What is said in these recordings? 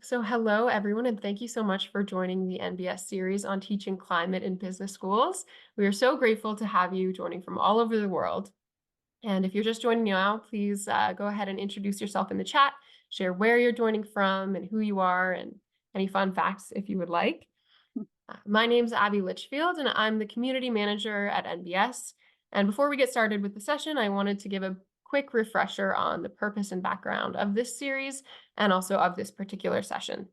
So hello, everyone, and thank you so much for joining the NBS series on teaching climate in business schools. We are so grateful to have you joining from all over the world. And if you're just joining now, please go ahead and introduce yourself in the chat, share where you're joining from and who you are, and any fun facts if you would like. My name's Abby Litchfield, and I'm the community manager at NBS. And before we get started with the session, I wanted to give a quick refresher on the purpose and background of this series and also of this particular session.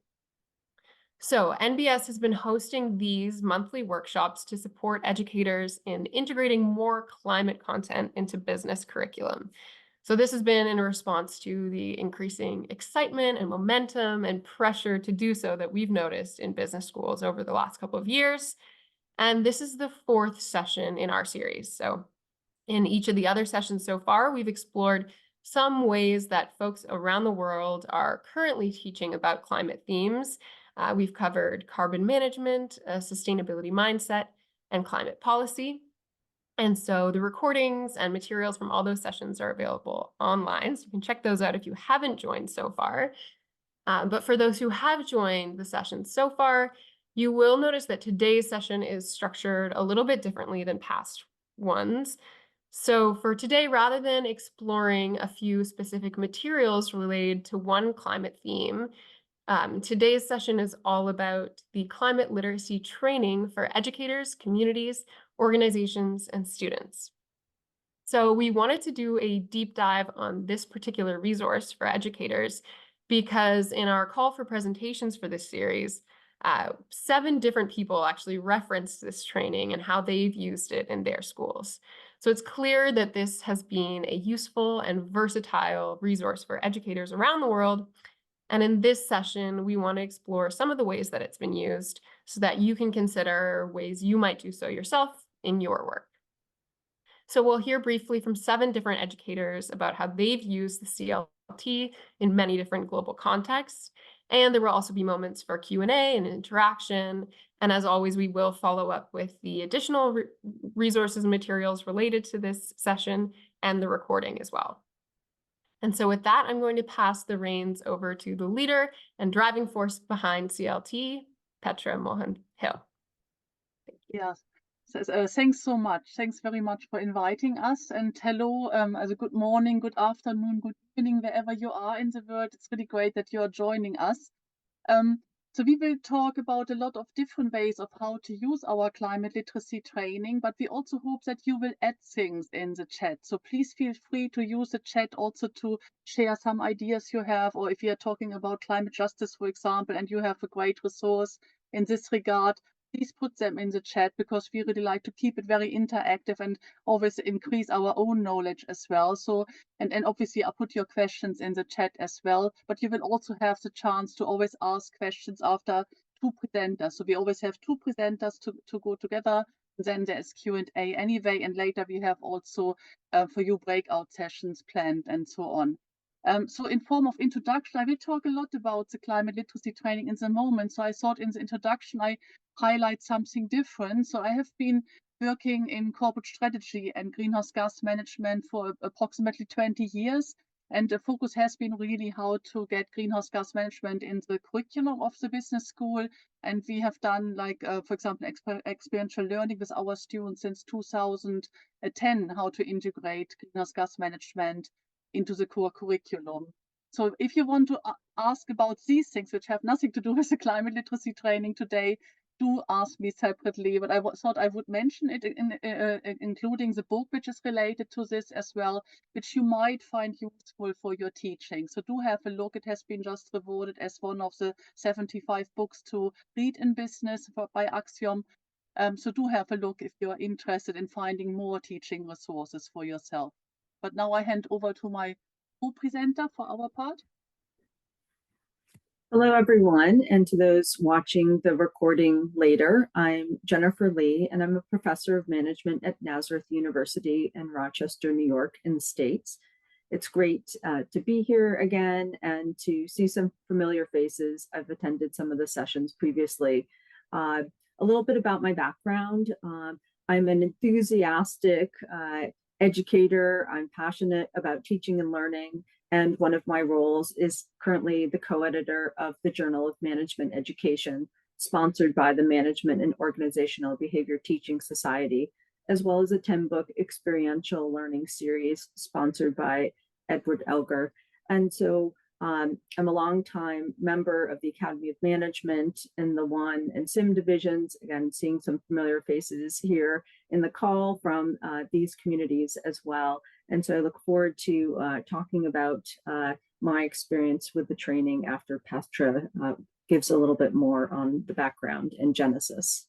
So NBS has been hosting these monthly workshops to support educators in integrating more climate content into business curriculum. So this has been in response to the increasing excitement and momentum and pressure to do so that we've noticed in business schools over the last couple of years. And this is the fourth session in our series. So in each of the other sessions so far, we've explored some ways that folks around the world are currently teaching about climate themes. We've covered carbon management, a sustainability mindset, and climate policy. And so the recordings and materials from all those sessions are available online. So you can check those out if you haven't joined so far. But for those who have joined the sessions so far, you will notice that today's session is structured a little bit differently than past ones. So for today, rather than exploring a few specific materials related to one climate theme, today's session is all about the climate literacy training for educators, communities, organizations, and students. So we wanted to do a deep dive on this particular resource for educators because in our call for presentations for this series, 7 different people actually referenced this training and how they've used it in their schools. So it's clear that this has been a useful and versatile resource for educators around the world. And in this session, we want to explore some of the ways that it's been used so that you can consider ways you might do so yourself in your work. So we'll hear briefly from 7 different educators about how they've used the CLT in many different global contexts. And there will also be moments for Q&A and interaction. And as always, we will follow up with the additional resources and materials related to this session and the recording as well. And so with that, I'm going to pass the reins over to the leader and driving force behind CLT, Petra Molthan-Hill. Yes. Thanks so much. Thanks very much for inviting us. And hello, good morning, good afternoon, good evening, wherever you are in the world. It's really great that you're joining us. So we will talk about a lot of different ways of how to use our climate literacy training, but we also hope that you will add things in the chat. So please feel free to use the chat also to share some ideas you have, or if you are talking about climate justice, for example, and you have a great resource in this regard, please put them in the chat because we really like to keep it very interactive and always increase our own knowledge as well. So, and obviously I'll put your questions in the chat as well, but you will also have the chance to always ask questions after 2 presenters. So we always have 2 presenters to go together. Then there's Q&A anyway, and later we have also for you breakout sessions planned and so on. So in form of introduction, I will talk a lot about the climate literacy training in the moment. So I thought in the introduction, I highlight something different. So I have been working in corporate strategy and greenhouse gas management for approximately 20 years. And the focus has been really how to get greenhouse gas management in the curriculum of the business school. And we have done, like, for example, experiential learning with our students since 2010, how to integrate greenhouse gas management into the core curriculum. So if you want to ask about these things, which have nothing to do with the climate literacy training today, do ask me separately, but I thought I would mention it, including the book which is related to this as well, which you might find useful for your teaching. So do have a look. It has been just rewarded as one of the 75 books to read in business by Axiom. So do have a look if you're interested in finding more teaching resources for yourself. But now I hand over to my co-presenter for our part. Hello, everyone, and to those watching the recording later. I'm Jennifer Leigh, and I'm a professor of management at Nazareth University in Rochester, New York, in the States. It's great to be here again and to see some familiar faces. I've attended some of the sessions previously. A little bit about my background. I'm an enthusiastic educator. I'm passionate about teaching and learning, And one of my roles is currently the co-editor of the Journal of Management Education, sponsored by the Management and Organizational Behavior Teaching Society, as well as a 10-book experiential learning series sponsored by Edward Elgar. And so I'm a longtime member of the Academy of Management in the WAN and SIM divisions. Again, seeing some familiar faces here in the call from these communities as well. And so I look forward to talking about my experience with the training after Petra gives a little bit more on the background and genesis.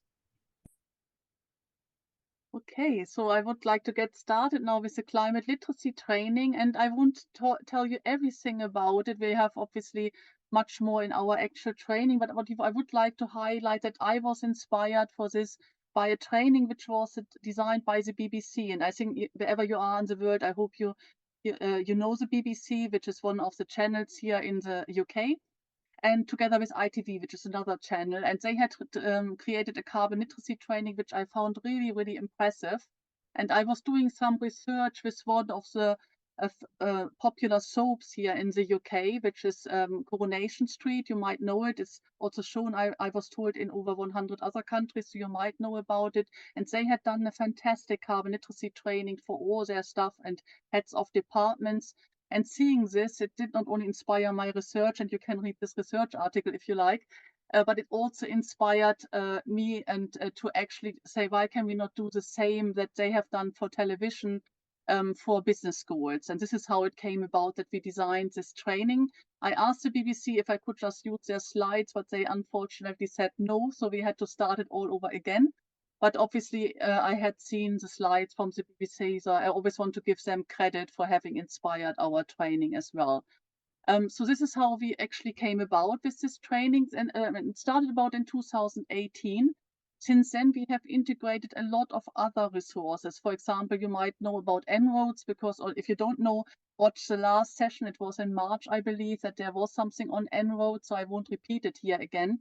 Okay, so I would like to get started now with the climate literacy training, and I won't tell you everything about it. We have obviously much more in our actual training, but what I would like to highlight that I was inspired for this by a training which was designed by the BBC. And I think wherever you are in the world, I hope you know the BBC, which is one of the channels here in the UK. And together with ITV, which is another channel. And they had created a carbon literacy training, which I found really, really impressive. And I was doing some research with one of the popular soaps here in the UK, which is Coronation Street. You might know it. It's also shown, I was told, in over 100 other countries, so you might know about it. And they had done a fantastic carbon literacy training for all their staff and heads of departments. And seeing this, it did not only inspire my research, and you can read this research article if you like, but it also inspired me and to actually say, why can we not do the same that they have done for television for business schools? And this is how it came about that we designed this training. I asked the BBC if I could just use their slides, but they unfortunately said no, so we had to start it all over again. But obviously, I had seen the slides from the BBC, so I always want to give them credit for having inspired our training as well. So this is how we actually came about with this training, and it started about in 2018. Since then, we have integrated a lot of other resources. For example, you might know about En-ROADS, because or if you don't know, watch the last session. It was in March, I believe, that there was something on En-ROADS, so I won't repeat it here again.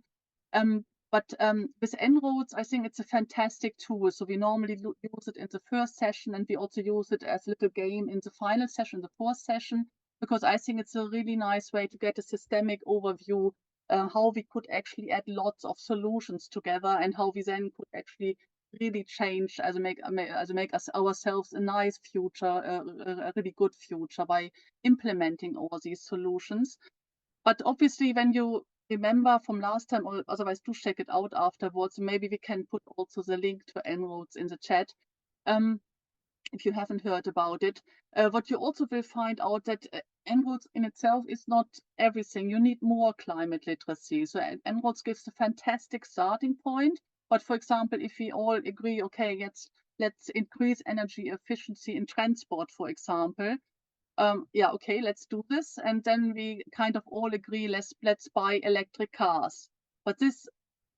But with En-ROADS, I think it's a fantastic tool. So we normally use it in the first session, and we also use it as a little game in the final session, the fourth session, because I think it's a really nice way to get a systemic overview how we could actually add lots of solutions together, and how we then could actually really change as make us ourselves a nice future, a really good future by implementing all these solutions. But obviously, when you remember from last time, or otherwise do check it out afterwards, maybe we can put also the link to En-ROADS in the chat if you haven't heard about it. What you also will find out that En-ROADS in itself is not everything. You need more climate literacy. So En-ROADS gives a fantastic starting point. But for example, if we all agree, okay, let's increase energy efficiency in transport, for example. Yeah, okay, let's do this. And then we kind of all agree, let's buy electric cars. But this,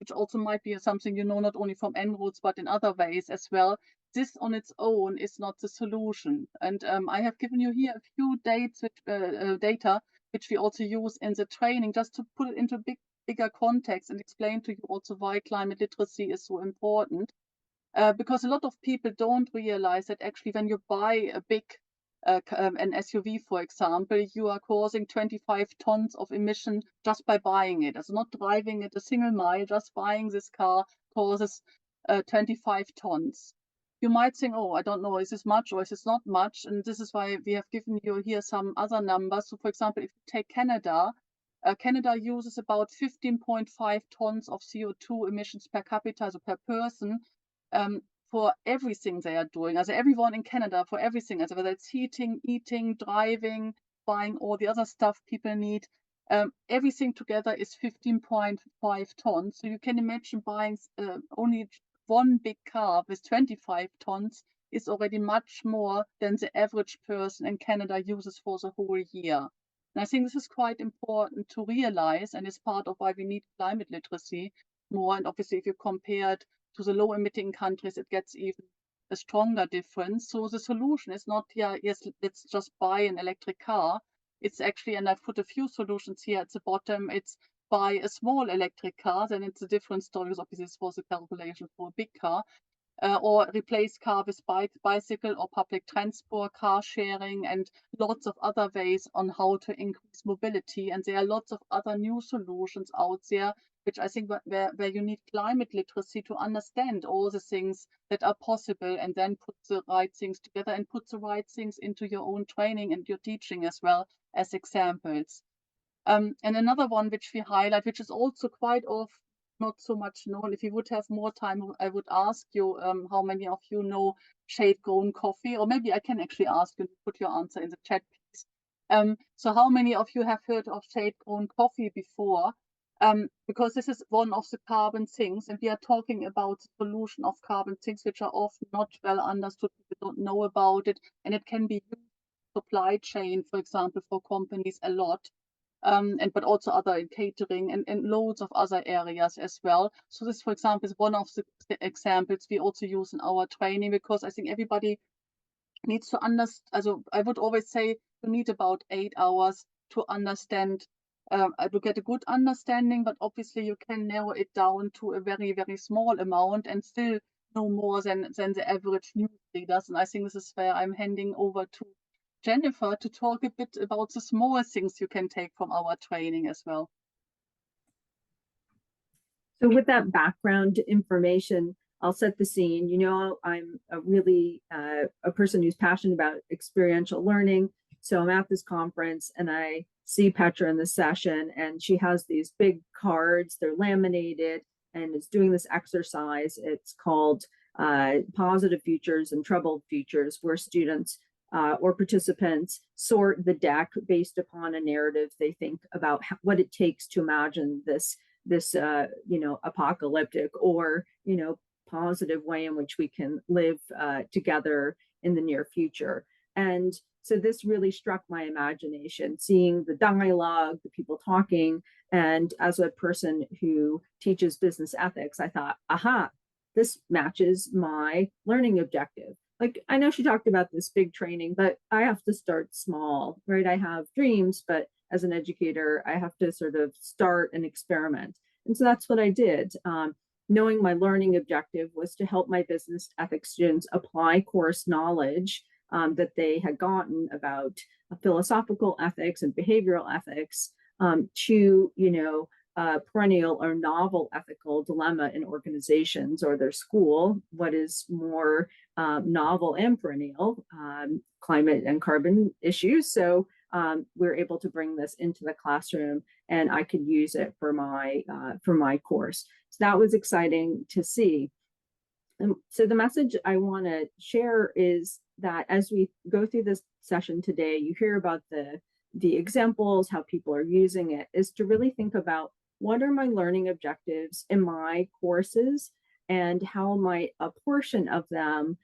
which also might be something you know not only from En-ROADS, but in other ways as well, this on its own is not the solution. And I have given you here a few data, which we also use in the training, just to put it into bigger context and explain to you also why climate literacy is so important. Because a lot of people don't realize that actually when you buy a big an SUV, for example, you are causing 25 tons of emission just by buying it. It's not driving it a single mile, just buying this car causes 25 tons. You might think, oh, I don't know, is this much or is this not much? And this is why we have given you here some other numbers. So for example, if you take Canada, Canada uses about 15.5 tons of CO2 emissions per capita, so per person, for everything they are doing. As everyone in Canada, for everything, as whether it's heating, eating, driving, buying all the other stuff people need, everything together is 15.5 tons. So you can imagine buying only one big car with 25 tons is already much more than the average person in Canada uses for the whole year. And I think this is quite important to realize, and is part of why we need climate literacy more. And obviously, if you compare it to the low emitting countries, it gets even a stronger difference. So the solution is not, yeah, yes, let's just buy an electric car. It's actually, and I've put a few solutions here at the bottom, it's buy a small electric car, then it's a different story, because obviously this was a calculation for a big car. or replace car with bicycle or public transport, car sharing, and lots of other ways on how to increase mobility. And there are lots of other new solutions out there, which I think where you need climate literacy to understand all the things that are possible, and then put the right things together and put the right things into your own training and your teaching as well as examples. And another one which we highlight, which is also quite not so much known. If you would have more time, I would ask you how many of you know shade-grown coffee, or maybe I can actually ask you to put your answer in the chat, please. So how many of you have heard of shade-grown coffee before? Because this is one of the carbon sinks, and we are talking about the pollution of carbon sinks, which are often not well understood. People don't know about it, and it can be used in supply chain, for example, for companies a lot. But also other in catering and loads of other areas as well. So this, for example, is one of the examples we also use in our training, because I think everybody needs to understand. Also, I would always say you need about 8 hours to understand, to get a good understanding, but obviously you can narrow it down to a very, very small amount and still know more than the average newsreader does. And I think this is where I'm handing over to Jennifer to talk a bit about the smaller things you can take from our training as well. So with that background information, I'll set the scene. You know, I'm a person who's passionate about experiential learning. So I'm at this conference and I see Petra in this session, and she has these big cards, they're laminated, and is doing this exercise. It's called Positive Futures and Troubled Futures, where students or participants sort the deck based upon a narrative they think about what it takes to imagine this apocalyptic or positive way in which we can live together in the near future. And so this really struck my imagination, seeing the dialogue, the people talking. And as a person who teaches business ethics, I thought, aha, this matches my learning objective. Like, I know she talked about this big training, but I have to start small, right? I have dreams, but as an educator, I have to sort of start and experiment. And so that's what I did. Knowing my learning objective was to help my business ethics students apply course knowledge that they had gotten about philosophical ethics and behavioral ethics to, perennial or novel ethical dilemma in organizations or their school. What is more novel and perennial, climate and carbon issues. So we're able to bring this into the classroom, and I could use it for my course. So that was exciting to see. And so the message I want to share is that as we go through this session today, you hear about the examples, how people are using it, is to really think about what are my learning objectives in my courses, and how might a portion of them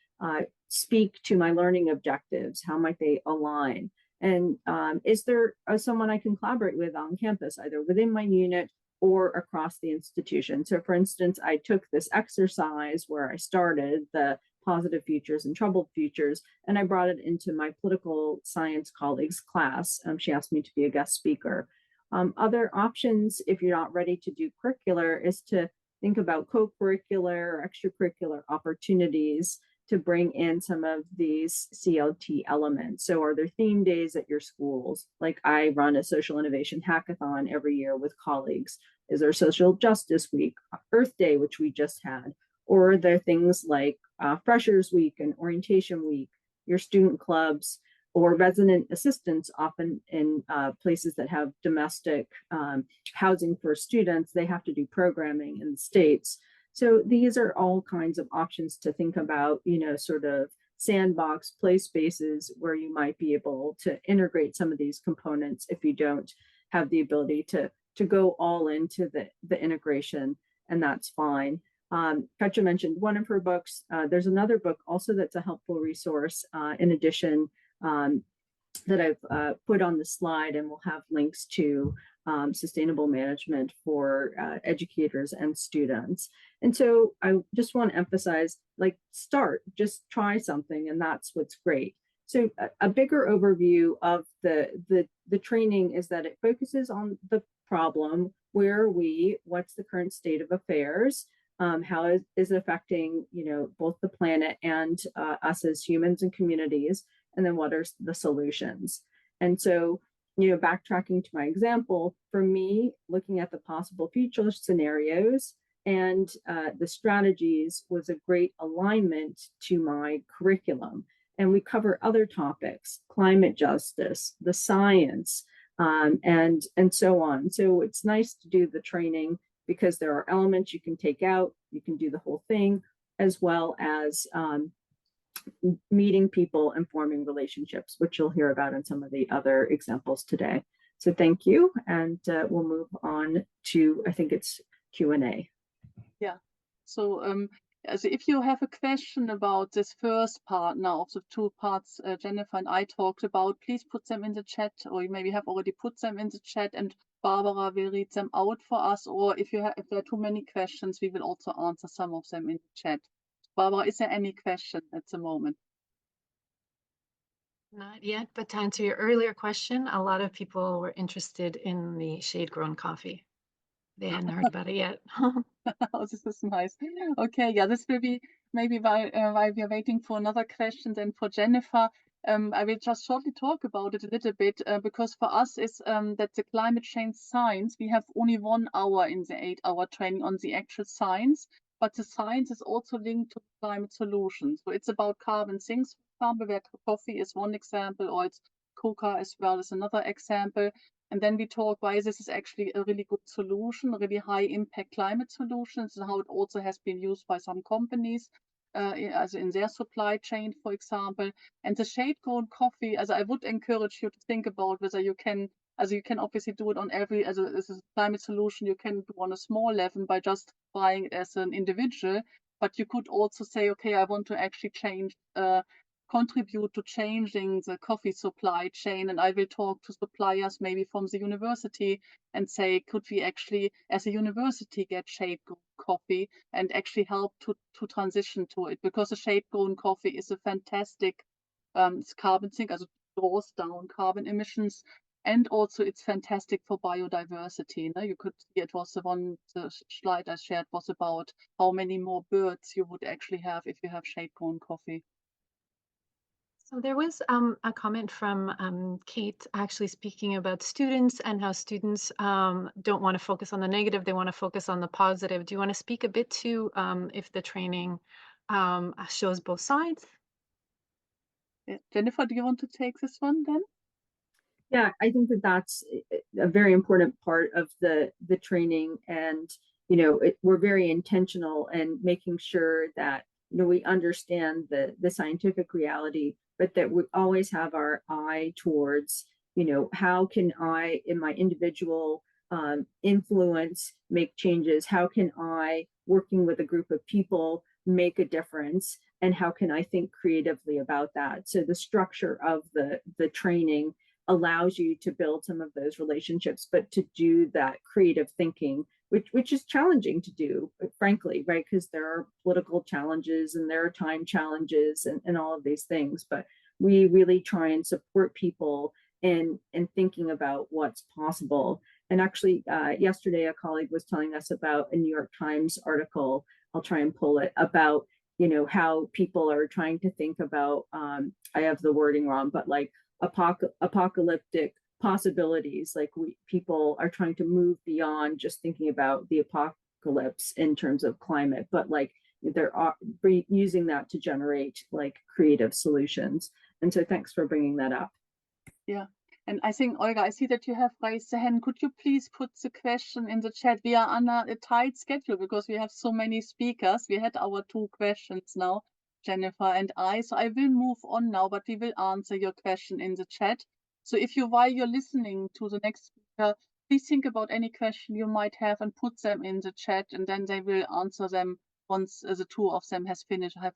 speak to my learning objectives? How might they align? And is there someone I can collaborate with on campus, either within my unit or across the institution? So for instance, I took this exercise where I started the positive futures and troubled futures, and I brought it into my political science colleagues class. She asked me to be a guest speaker. Other options, if you're not ready to do curricular, is to think about co-curricular or extracurricular opportunities to bring in some of these CLT elements. So are there theme days at your schools? Like, I run a social innovation hackathon every year with colleagues. Is there Social Justice Week, Earth Day, which we just had? Or are there things like Freshers Week and Orientation Week, your student clubs, or resident assistants? Often in places that have domestic housing for students, they have to do programming in the States. So these are all kinds of options to think about, sort of sandbox play spaces where you might be able to integrate some of these components if you don't have the ability to go all into the integration, and that's fine. Petra mentioned one of her books. There's another book also that's a helpful resource in addition that I've put on the slide, and we'll have links to sustainable management for educators and students. And so I just want to emphasize, like, just try something, and that's what's great. So a bigger overview of the training is that it focuses on the problem. Where are we? What's the current state of affairs? How is it affecting, both the planet and us as humans and communities? And then what are the solutions? And so, backtracking to my example, for me, looking at the possible future scenarios and the strategies was a great alignment to my curriculum. And we cover other topics, climate justice, the science, and so on. So it's nice to do the training because there are elements you can take out, you can do the whole thing, as well as meeting people and forming relationships, which you'll hear about in some of the other examples today. So thank you, and we'll move on to, I think it's Q&A. Yeah, so if you have a question about this first part now of the two parts Jennifer and I talked about, please put them in the chat, or you maybe have already put them in the chat, and Barbara will read them out for us. Or if there are too many questions, we will also answer some of them in the chat. Barbara, is there any question at the moment? Not yet, but to answer your earlier question, a lot of people were interested in the shade-grown coffee. They hadn't heard about it yet. Oh, this is nice. Okay, yeah, this will be maybe while we are waiting for another question, then for Jennifer. I will just shortly talk about it a little bit because for us is that the climate change science, we have only 1 hour in the 8-hour training on the actual science, but the science is also linked to climate solutions. So it's about carbon sinks, for example, where coffee is one example, or it's coca as well as another example. And then we talk why this is actually a really good solution, a really high impact climate solutions, and how it also has been used by some companies, as in their supply chain, for example. And the shade-grown coffee, as I would encourage you to think about whether you can, as you can obviously do it on every, as a climate solution, you can do on a small level by just buying it as an individual, but you could also say, okay, I want to actually change, contribute to changing the coffee supply chain, and I will talk to suppliers maybe from the university and say, could we actually as a university get shade-grown coffee and actually help to transition to it, because the shade-grown coffee is a fantastic carbon sink, also draws down carbon emissions, and also it's fantastic for biodiversity. You could see it was the slide I shared was about how many more birds you would actually have if you have shade-grown coffee. So there was a comment from Kate actually speaking about students and how students don't want to focus on the negative, they want to focus on the positive. Do you want to speak a bit to if the training shows both sides? Yeah. Jennifer, do you want to take this one then? Yeah, I think that that's a very important part of the training, and we're very intentional in making sure that we understand the scientific reality, but that we always have our eye towards how can I, in my individual influence, make changes? How can I, working with a group of people, make a difference? And how can I think creatively about that? So the structure of the training allows you to build some of those relationships, but to do that creative thinking, which is challenging to do, frankly, right? Because there are political challenges and there are time challenges and all of these things. But we really try and support people in thinking about what's possible. And actually, yesterday, a colleague was telling us about a New York Times article. I'll try and pull it about, how people are trying to think about, I have the wording wrong, but like apocalyptic possibilities. Like people are trying to move beyond just thinking about the apocalypse in terms of climate, but like they're using that to generate like creative solutions. And so thanks for bringing that up. Yeah. And I think, Olga, I see that you have raised the hand. Could you please put the question in the chat? We are on a tight schedule because we have so many speakers. We had our 2 questions now, Jennifer and I. So I will move on now, but we will answer your question in the chat. So while you're listening to the next speaker, please think about any question you might have and put them in the chat, and then they will answer them once the 2 of them have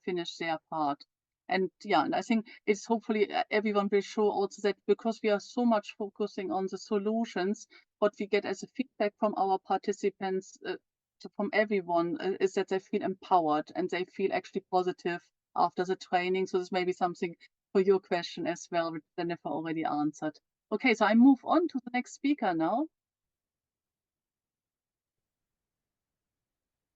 finished their part. And yeah, and I think it's hopefully everyone will show also that because we are so much focusing on the solutions, what we get as a feedback from our participants, from everyone, is that they feel empowered and they feel actually positive after the training. So this may be something for your question as well, which Jennifer already answered. Okay, so I move on to the next speaker now.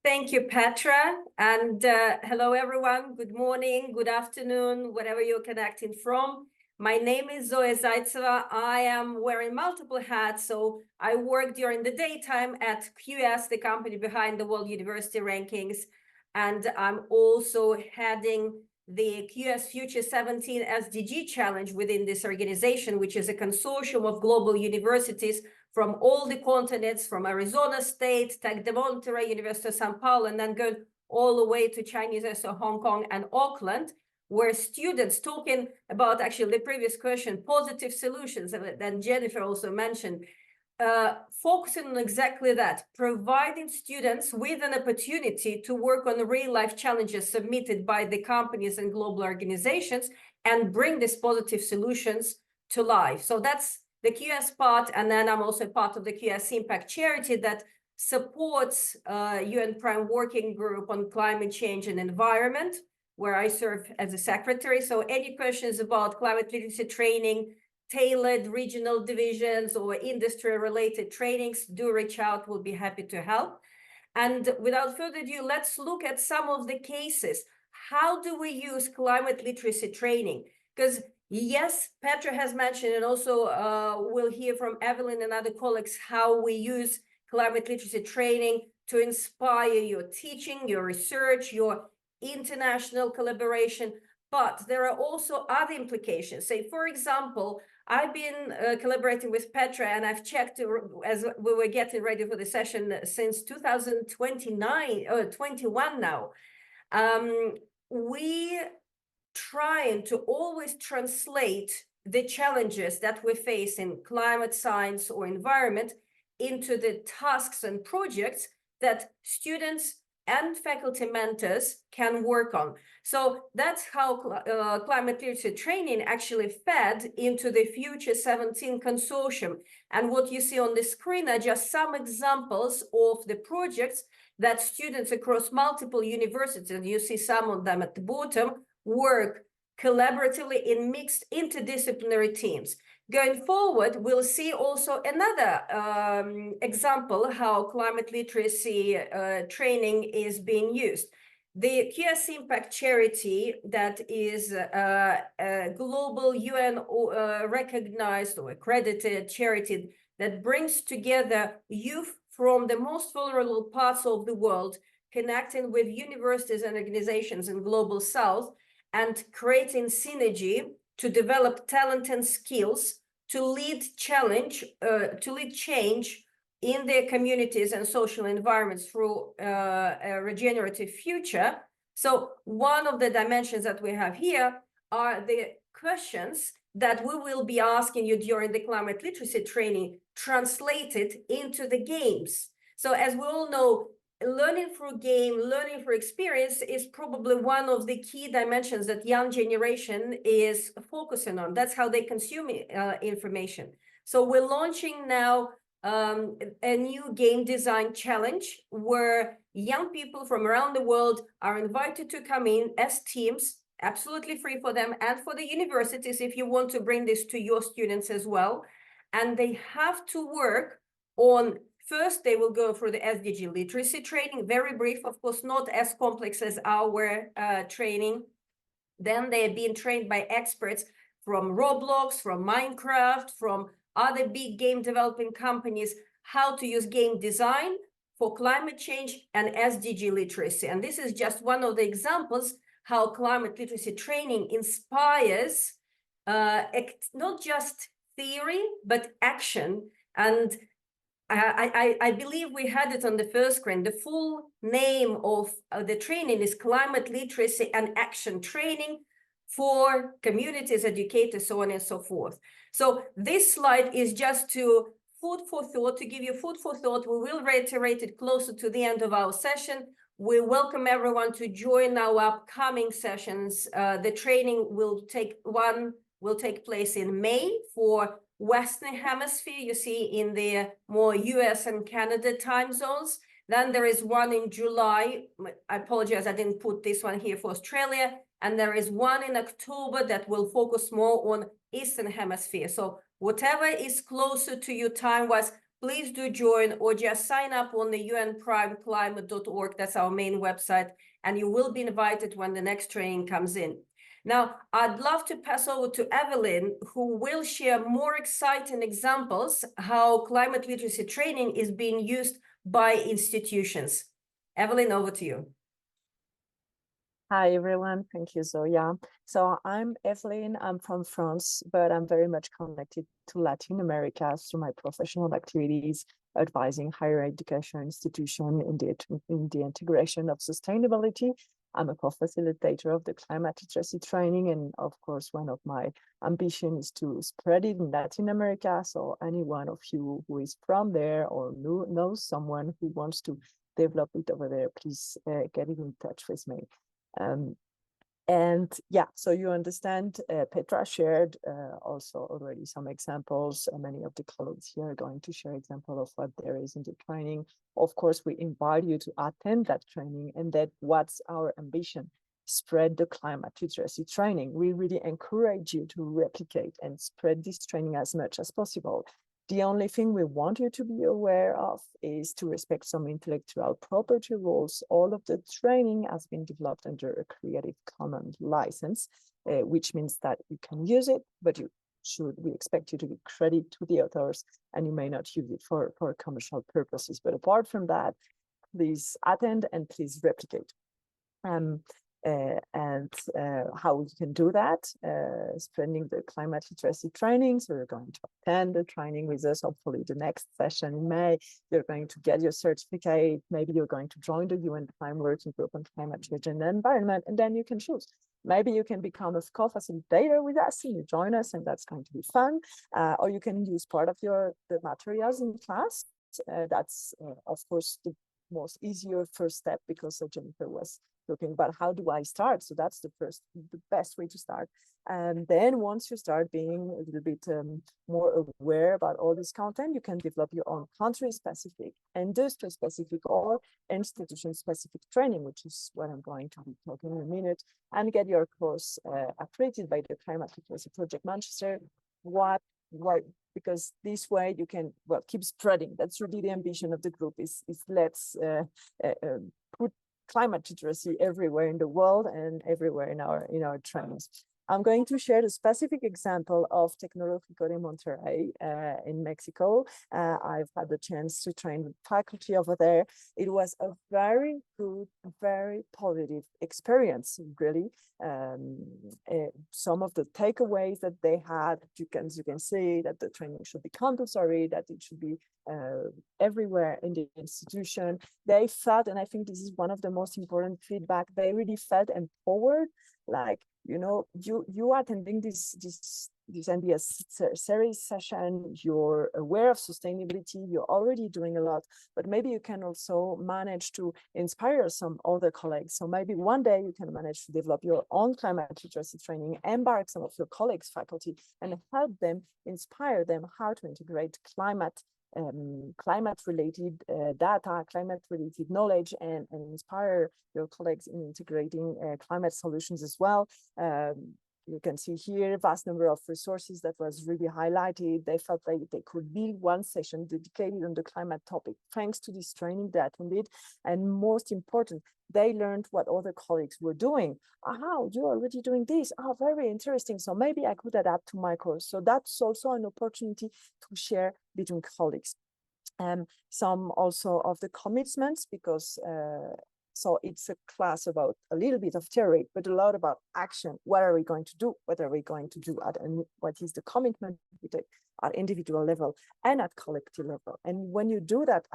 Thank you, Petra. And hello, everyone. Good morning, good afternoon, wherever you're connecting from. My name is Zoya Zaitseva. I am wearing multiple hats. So I work during the daytime at QS, the company behind the World University Rankings. And I'm also heading the QS Future 17 SDG Challenge within this organization, which is a consortium of global universities from all the continents, from Arizona State, Tec de Monterrey, University of Sao Paulo, and then going all the way to Chinese, so Hong Kong and Auckland, where students talking about actually the previous question, positive solutions that Jennifer also mentioned, focusing on exactly that, providing students with an opportunity to work on real life challenges submitted by the companies and global organizations and bring these positive solutions to life. So that's the QS part, and then I'm also part of the QS Impact charity that supports UN Prime Working Group on Climate Change and Environment, where I serve as a secretary. So any questions about climate literacy training, tailored regional divisions or industry-related trainings, do reach out. We'll be happy to help. And without further ado, let's look at some of the cases. How do we use climate literacy training? Because yes, Petra has mentioned, and also we'll hear from Evelyn and other colleagues, how we use climate literacy training to inspire your teaching, your research, your international collaboration. But there are also other implications. Say, for example, I've been collaborating with Petra, and I've checked as we were getting ready for the session since 2029 or 21 now. We trying to always translate the challenges that we face in climate science or environment into the tasks and projects that students and faculty mentors can work on. So that's how climate literacy training actually fed into the Future 17 consortium. And what you see on the screen are just some examples of the projects that students across multiple universities, and you see some of them at the bottom, work collaboratively in mixed interdisciplinary teams. Going forward, we'll see also another example how climate literacy training is being used. The QS Impact charity, that is a global UN recognized or accredited charity that brings together youth from the most vulnerable parts of the world, connecting with universities and organizations in Global South, and creating synergy to develop talent and skills to lead change in their communities and social environments through a regenerative future. So one of the dimensions that we have here are the questions that we will be asking you during the climate literacy training, translated into the games. So as we all know, learning through game, learning through experience is probably one of the key dimensions that young generation is focusing on. That's how they consume information. So we're launching now a new game design challenge where young people from around the world are invited to come in as teams, absolutely free for them and for the universities if you want to bring this to your students as well. And they have to work on, first, they will go through the SDG literacy training, very brief, of course, not as complex as our training. Then they're being trained by experts from Roblox, from Minecraft, from other big game developing companies, how to use game design for climate change and SDG literacy. And this is just one of the examples how climate literacy training inspires not just theory, but action. And I believe we had it on the first screen. The full name of the training is Climate Literacy and Action Training for Communities, Educators, so on and so forth. So this slide is just to food for thought, to give you food for thought. We will reiterate it closer to the end of our session. We welcome everyone to join our upcoming sessions. The training will take place in May for Western Hemisphere, you see in the more US and Canada time zones. Then there is one in July. I apologize, I didn't put this one here for Australia. And there is one in October that will focus more on Eastern Hemisphere. So whatever is closer to your time-wise, please do join or just sign up on the unprimeclimate.org. That's our main website, and you will be invited when the next training comes in. Now, I'd love to pass over to Evelyn, who will share more exciting examples how climate literacy training is being used by institutions. Evelyn, over to you. Hi, everyone. Thank you, Zoya. So I'm Evelyn. I'm from France, but I'm very much connected to Latin America through my professional activities, advising higher education institutions in the integration of sustainability. I'm a co-facilitator of the climate literacy training. And of course, one of my ambitions is to spread it in Latin America. So any one of you who is from there or knows someone who wants to develop it over there, please get in touch with me. And yeah, so you understand, Petra shared also already some examples. Many of the colleagues here are going to share example of what there is in the training. Of course, we invite you to attend that training, and that what's our ambition? Spread the climate literacy training. We really encourage you to replicate and spread this training as much as possible. The only thing we want you to be aware of is to respect some intellectual property rules. All of the training has been developed under a Creative Commons license, which means that you can use it, but we expect you to give credit to the authors, and you may not use it for commercial purposes. But apart from that, please attend and please replicate. How we can do that, spreading the climate literacy training. So you're going to attend the training with us, hopefully the next session in May. You're going to get your certificate. Maybe you're going to join the UN Climate Working Group on Climate Change and Environment, and then you can choose. Maybe you can become a co-facilitator with us and you join us, and that's going to be fun. Or you can use part of the materials in class. That's, of course, the most easier first step, because Jennifer was talking about how do I start. So that's the best way to start. And then once you start being a little bit more aware about all this content, you can develop your own country-specific, industry-specific, or institution-specific training, which is what I'm going to be talking in a minute, and get your course accredited by the Climate Literacy Project Manchester. Why? Because this way you can, well, keep spreading. That's really the ambition of the group, is let's put climate literacy everywhere in the world and everywhere in our trainings. I'm going to share the specific example of Tecnológico de Monterrey in Mexico. I've had the chance to train with faculty over there. It was a very good, very positive experience, really. Some of the takeaways that they had, you can see that the training should be compulsory, that it should be everywhere in the institution. They felt, and I think this is one of the most important feedback, they really felt empowered, like, you know, you attending this NBS series session, you're aware of sustainability, you're already doing a lot, but maybe you can also manage to inspire some other colleagues. So maybe one day you can manage to develop your own climate literacy training, embark some of your colleagues, faculty, and help them, inspire them how to integrate climate-related data, climate-related knowledge, and inspire your colleagues in integrating climate solutions as well. You can see here a vast number of resources that was really highlighted. They felt like they could build one session dedicated on the climate topic thanks to this training they attended. And most important, they learned what other colleagues were doing. Oh, you're already doing this. Oh, very interesting. So maybe I could adapt to my course. So that's also an opportunity to share between colleagues. Some also of the commitments, because so it's a class about a little bit of theory, but a lot about action. What are we going to do? What are we going to do? And what is the commitment we take at individual level and at collective level? And when you do that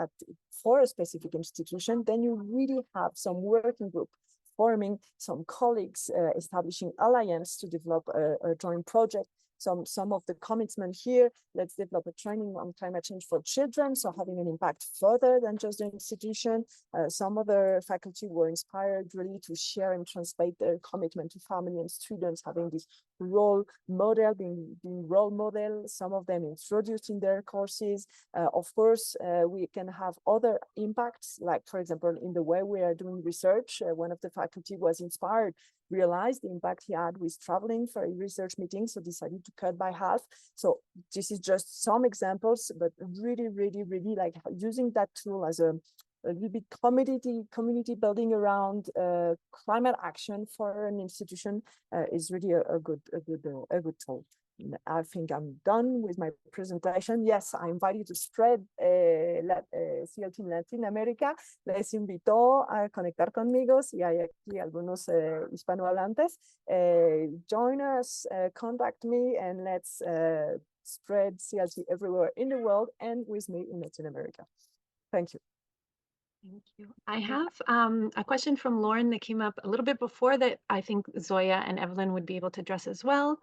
for a specific institution, then you really have some working group forming, some colleagues establishing alliance to develop a joint project. Some of the commitment here, let's develop a training on climate change for children, so having an impact further than just the institution. Some other faculty were inspired really to share and translate their commitment to family and students, having this role model, being role model, some of them introduced in their courses. Of course, we can have other impacts, like, for example, in the way we are doing research. One of the faculty was inspired, realized the impact he had with traveling for a research meeting, so decided to cut by half. So this is just some examples, but really, really, really like using that tool as a little bit community building around climate action for an institution is really a good tool. I think I'm done with my presentation. Yes, I invite you to spread CLT en Latinoamérica. Les invito a conectar conmigo si hay aquí algunos hispanohablantes. Join us, contact me, and let's spread CLT everywhere in the world and with me in Latin America. Thank you. Thank you. I have a question from Lauren that came up a little bit before that I think Zoya and Evelyn would be able to address as well.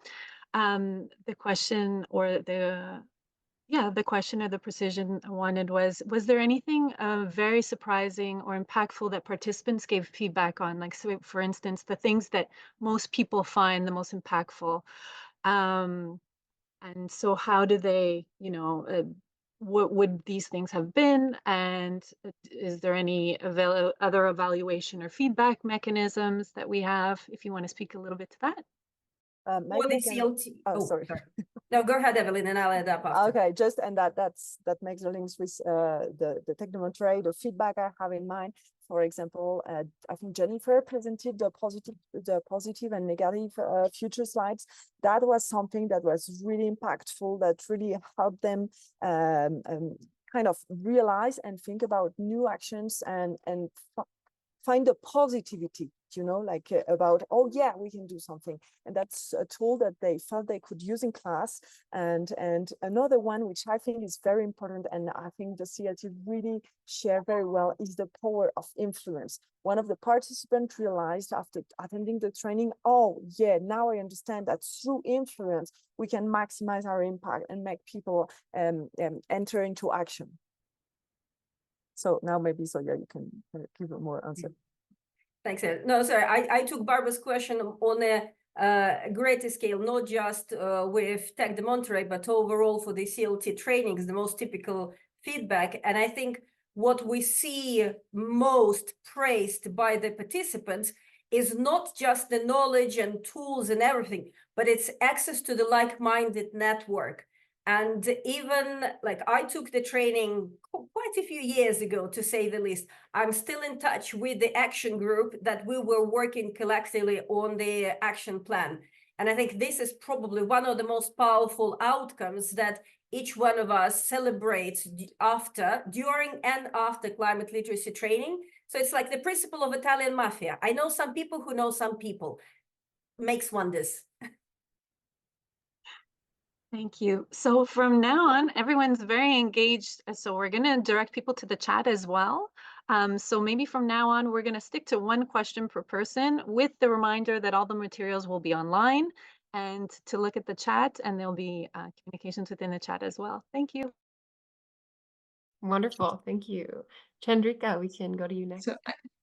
The question or the question or the precision I wanted was there anything very surprising or impactful that participants gave feedback on? Like, so for instance, the things that most people find the most impactful. And so how do they, what would these things have been? And is there any other evaluation or feedback mechanisms that we have? If you want to speak a little bit to that. For the CLT. Oh, sorry. No, go ahead, Evelyn, and I'll add up after. Okay, just and that makes the links with the technometry, the feedback I have in mind. For example, I think Jennifer presented the positive and negative future slides. That was something that was really impactful, that really helped them kind of realize and think about new actions and find the positivity, like about, oh yeah, we can do something. And that's a tool that they felt they could use in class. And another one, which I think is very important, and I think the CLT really share very well, is the power of influence. One of the participants realized after attending the training, oh yeah, now I understand that through influence, we can maximize our impact and make people enter into action. So now maybe, so yeah, you can give a more answer. Thanks, Ed. No, sorry, I took Barbara's question on a greater scale, not just with Tech de Monterrey, but overall for the CLT trainings, the most typical feedback. And I think what we see most praised by the participants is not just the knowledge and tools and everything, but it's access to the like-minded network. And even like I took the training quite a few years ago, to say the least. I'm still in touch with the action group that we were working collectively on the action plan. And I think this is probably one of the most powerful outcomes that each one of us celebrates during and after climate literacy training. So it's like the principle of Italian mafia. I know some people who know some people. Makes wonders. Thank you. So from now on, everyone's very engaged. So we're going to direct people to the chat as well. So maybe from now on, we're going to stick to one question per person with the reminder that all the materials will be online and to look at the chat, and there'll be communications within the chat as well. Thank you. Wonderful. Thank you. Chandrika, we can go to you next.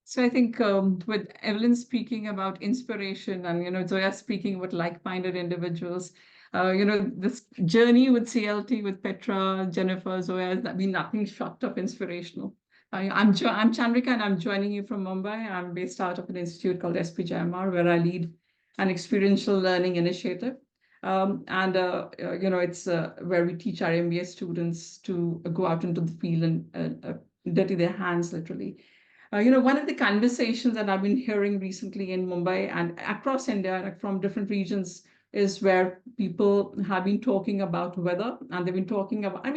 So I think with Evelyn speaking about inspiration and, Zoya speaking about like-minded individuals, this journey with CLT, with Petra, Jennifer, Zoya, has been nothing short of inspirational. I'm Chandrika, and I'm joining you from Mumbai. I'm based out of an institute called SPJMR, where I lead an experiential learning initiative. It's where we teach our MBA students to go out into the field and dirty their hands, literally. One of the conversations that I've been hearing recently in Mumbai and across India, from different regions, is where people have been talking about weather, and they've been talking about,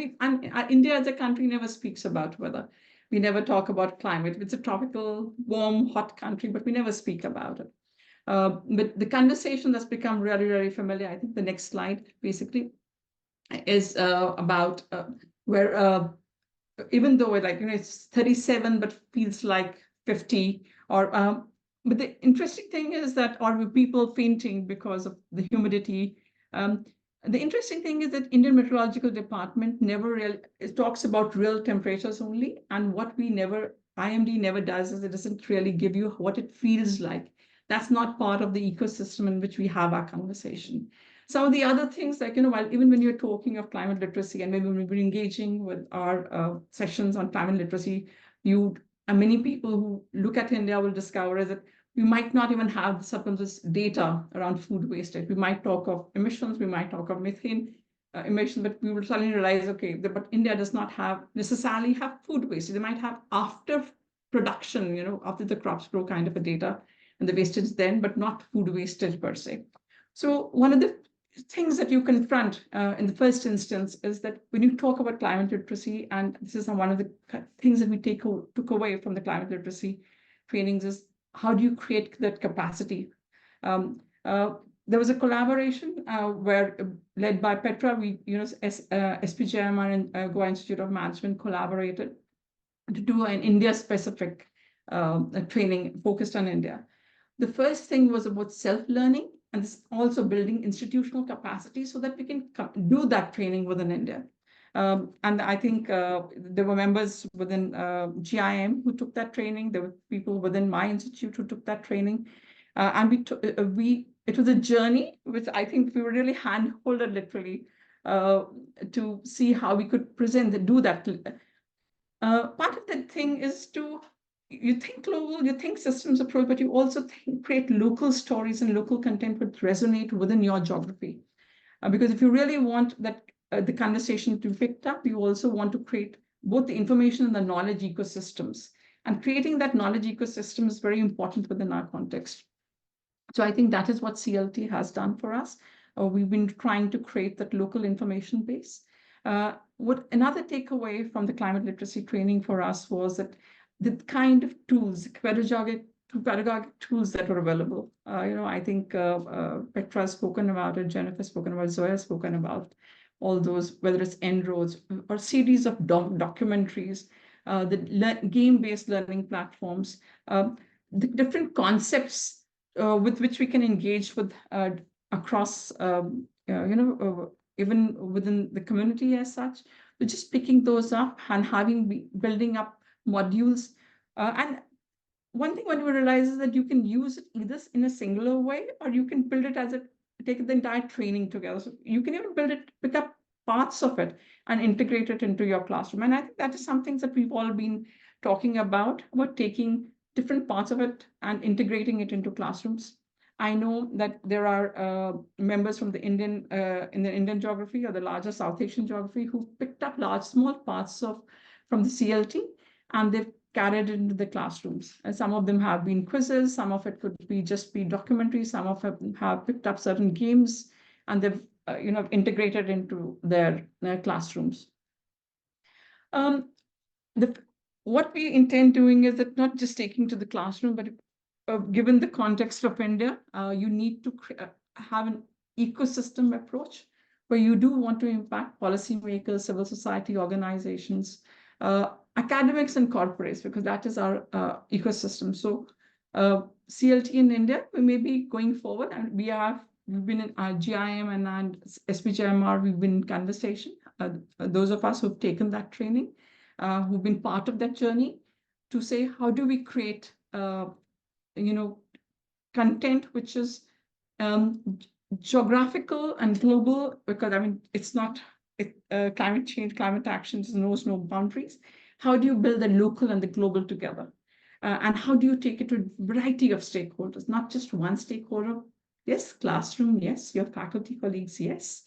India as a country never speaks about weather. We never talk about climate. It's a tropical, warm, hot country, but we never speak about it. But the conversation that's become really, really familiar, I think the next slide basically is about where even though it's 37, but feels like 50, but the interesting thing is that, or people fainting because of the humidity. The interesting thing is that Indian Meteorological Department it talks about real temperatures only, and what IMD never does is it doesn't really give you what it feels like. That's not part of the ecosystem in which we have our conversation. Some of the other things, like, while even when you're talking of climate literacy, and maybe when we're engaging with our sessions on climate literacy, many people who look at India will discover is that we might not even have some of this data around food wastage. We might talk of emissions, we might talk of methane emission, but we will suddenly realize, okay, but India does not necessarily have food wastage. They might have after production, after the crops grow kind of a data and the wastage then, but not food wastage per se. So one of the things that you confront in the first instance is that when you talk about climate literacy, and this is one of the things that we took away from the climate literacy trainings, is how do you create that capacity? There was a collaboration where, led by Petra, SPJMR and Goa Institute of Management collaborated to do an India-specific training focused on India. The first thing was about self-learning, and this also building institutional capacity so that we can do that training within India. And I think there were members within GIM who took that training. There were people within my institute who took that training. And it was a journey, which I think we were really hand-holded literally to see how we could do that. Part of the thing is you think global, you think systems approach, but you also create local stories and local content which resonate within your geography. Because if you really want that the conversation to be picked up, you also want to create both the information and the knowledge ecosystems. And creating that knowledge ecosystem is very important within our context. So I think that is what CLT has done for us. We've been trying to create that local information base. What another takeaway from the climate literacy training for us was that the kind of tools, pedagogic tools that were available. I think Petra has spoken about it, Jennifer has spoken about it, Zoya has spoken about all those, whether it's En-ROADS or series of documentaries, the game-based learning platforms, the different concepts with which we can engage with across, even within the community as such. We're just picking those up and building up modules. And one thing what we realize is that you can use it either in a singular way, or you can build it take the entire training together. So you can even pick up parts of it and integrate it into your classroom. And I think that is something that we've all been talking about taking different parts of it and integrating it into classrooms. I know that there are members from in the Indian geography or the larger South Asian geography who picked up small parts from the CLT, and they've carried it into the classrooms. And some of them have been quizzes, some of it could be documentaries, some of them have picked up certain games, and they've integrated into their classrooms. What we intend doing is that not just taking to the classroom, but given the context of India, you need to have an ecosystem approach where you do want to impact policymakers, civil society organizations, academics and corporates, because that is our ecosystem. So CLT in India, we may be going forward, and we've been in GIM and SPJMR, we've been in conversation. Those of us who've taken that training, who've been part of that journey, to say, how do we create content which is geographical and global, because it's not climate change, climate action knows no boundaries. How do you build the local and the global together? And how do you take it to a variety of stakeholders, not just one stakeholder? Yes, classroom, yes, your faculty colleagues, yes.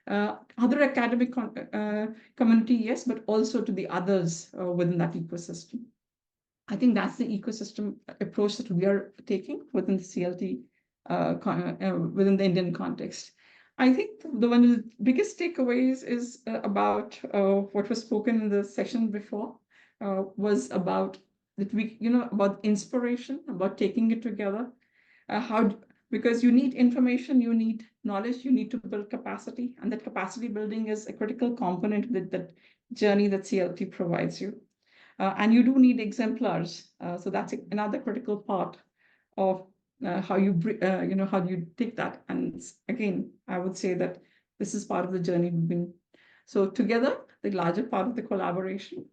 Other academic community, yes, but also to the others within that ecosystem. I think that's the ecosystem approach that we are taking within the CLT, within the Indian context. I think one of the biggest takeaways is about what was spoken in the session before, was about that about inspiration, about taking it together. Because you need information, you need knowledge, you need to build capacity, and that capacity building is a critical component with that journey that CLT provides you. And you do need exemplars. So that's another critical part of how you take that. And again, I would say that this is part of the journey we've been. So together, the larger part of the collaboration,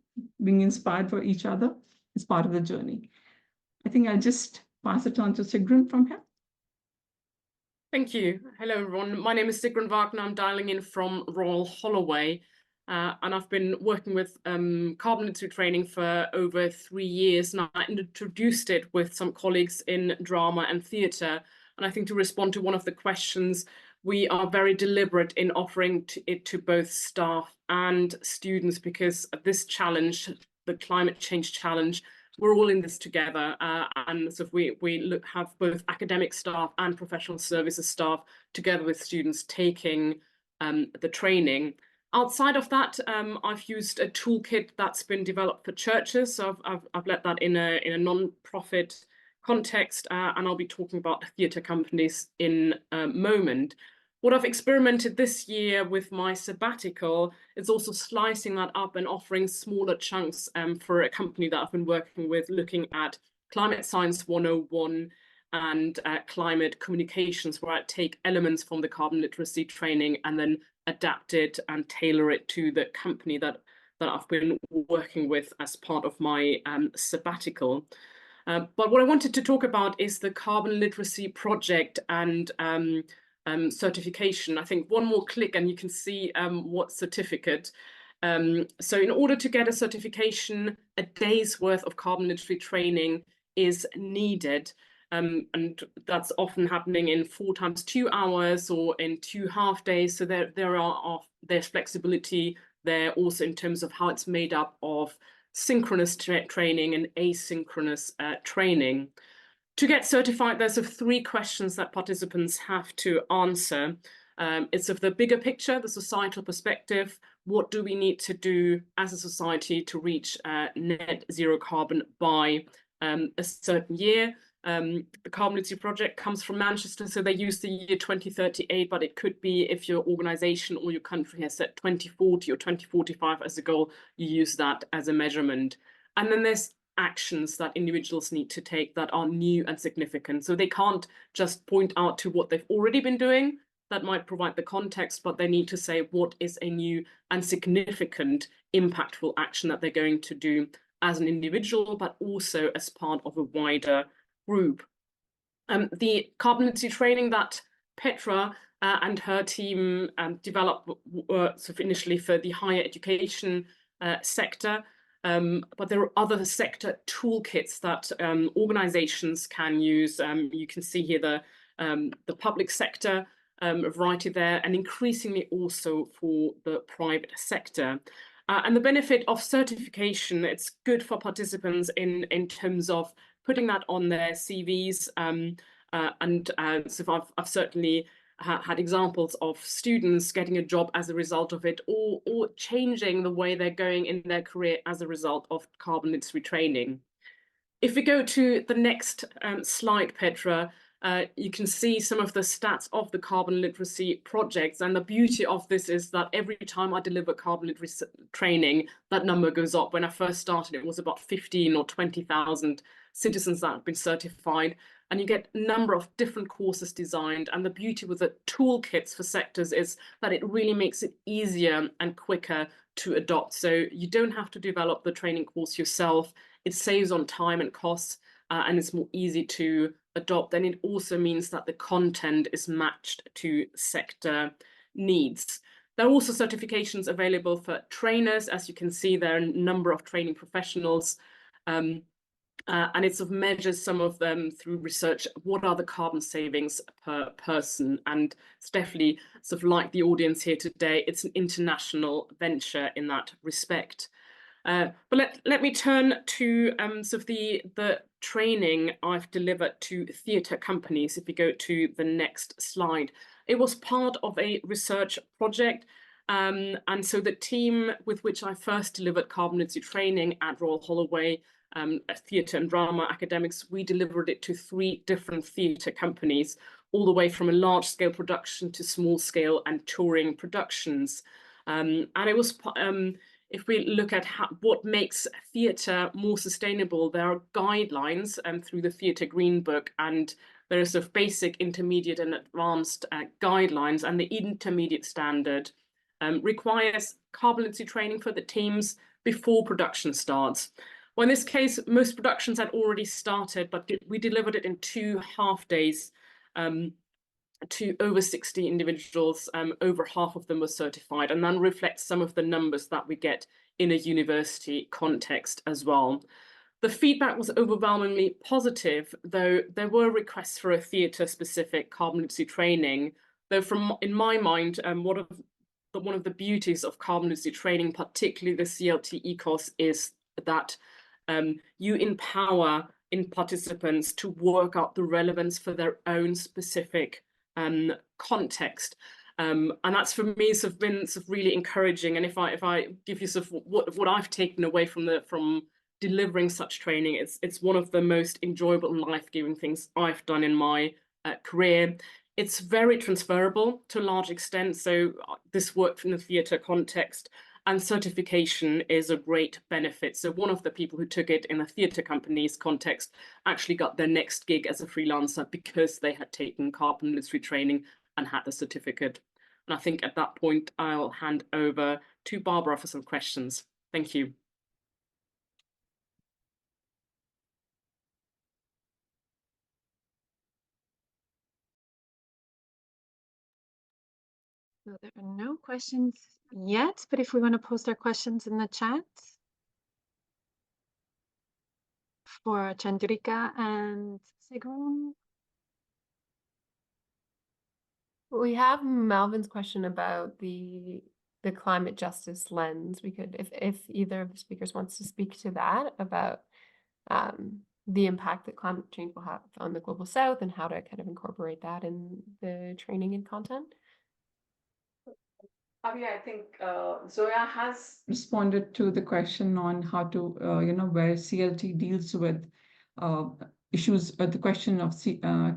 being inspired for each other, is part of the journey. I think I'll just pass it on to Sigrun from here. Thank you. Hello, everyone. My name is Sigrun Wagner. I'm dialing in from Royal Holloway, and I've been working with carbon literacy training for over 3 years now. I introduced it with some colleagues in drama and theatre, and I think to respond to one of the questions, we are very deliberate in offering it to both staff and students, because this challenge, the climate change challenge, we're all in this together, and so we have both academic staff and professional services staff together with students taking the training. Outside of that, I've used a toolkit that's been developed for churches. So I've led that in a non-profit context, and I'll be talking about theatre companies in a moment. What I've experimented this year with my sabbatical is also slicing that up and offering smaller chunks for a company that I've been working with, looking at Climate Science 101 and climate communications, where I take elements from the carbon literacy training and then adapt it and tailor it to the company that I've been working with as part of my sabbatical. But what I wanted to talk about is the carbon literacy project and certification. I think one more click and you can see what certificate. So in order to get a certification, a day's worth of carbon literacy training is needed. And that's often happening in 4 times 2 hours or in 2 half days. So there's flexibility there also in terms of how it's made up of synchronous training and asynchronous training. To get certified, there's 3 questions that participants have to answer. It's of the bigger picture, the societal perspective. What do we need to do as a society to reach net zero carbon by a certain year? The Carbon Literacy Project comes from Manchester, so they use the year 2038, but it could be if your organization or your country has set 2040 or 2045 as a goal, you use that as a measurement. And then there's actions that individuals need to take that are new and significant. So they can't just point out to what they've already been doing. That might provide the context, but they need to say what is a new and significant impactful action that they're going to do as an individual, but also as part of a wider group. The carbon literacy training that Petra and her team developed sort of initially for the higher education sector. But there are other sector toolkits that organizations can use. You can see here the public sector, a variety there, and increasingly also for the private sector. And the benefit of certification, it's good for participants in terms of putting that on their CVs. So I've certainly had examples of students getting a job as a result of it, or changing the way they're going in their career as a result of carbon literacy training. If we go to the next slide, Petra, you can see some of the stats of the carbon literacy projects. And the beauty of this is that every time I deliver carbon literacy training, that number goes up. When I first started, it was about 15 or 20,000 citizens that have been certified. And you get a number of different courses designed. And the beauty with the toolkits for sectors is that it really makes it easier and quicker to adopt. So you don't have to develop the training course yourself. It saves on time and costs, and it's more easy to adopt. And it also means that the content is matched to sector needs. There are also certifications available for trainers. As you can see, there are a number of training professionals. And it sort of measures some of them through research. What are the carbon savings per person? And it's definitely sort of like the audience here today. It's an international venture in that respect. But let me turn to sort of the training I've delivered to theatre companies. If we go to the next slide, it was part of a research project. And so the team with which I first delivered carbon literacy training at Royal Holloway, theatre and drama academics, we delivered it to 3 different theatre companies, all the way from a large scale production to small scale and touring productions. And it was, if we look at what makes theatre more sustainable, there are guidelines through the Theatre Green Book, and there are sort of basic, intermediate and advanced guidelines, and the intermediate standard requires carbon literacy training for the teams before production starts. Well, in this case, most productions had already started, but we delivered it in 2 half days to over 60 individuals. Over half of them were certified, and that reflects some of the numbers that we get in a university context as well. The feedback was overwhelmingly positive, though there were requests for a theatre-specific carbon literacy training. Though in my mind, one of the beauties of carbon literacy training, particularly the CLT-ECOS, is that you empower participants to work out the relevance for their own specific context. And that's, for me, sort of been sort of really encouraging. And if I give you sort of what I've taken away from delivering such training, it's one of the most enjoyable and life-giving things I've done in my career. It's very transferable to a large extent. So this worked in the theatre context, and certification is a great benefit. So one of the people who took it in a theatre company's context actually got their next gig as a freelancer because they had taken carbon literacy training and had the certificate. And I think at that point, I'll hand over to Barbara for some questions. Thank you. So there are no questions yet, but if we want to post our questions in the chat for Chandrika and Sigrun. We have Melvin's question about the climate justice lens. We could, if either of the speakers wants to speak to that, about the impact that climate change will have on the global south and how to kind of incorporate that in the training and content. I think Zoya has responded to the question on how to, where CLT deals with issues, the question of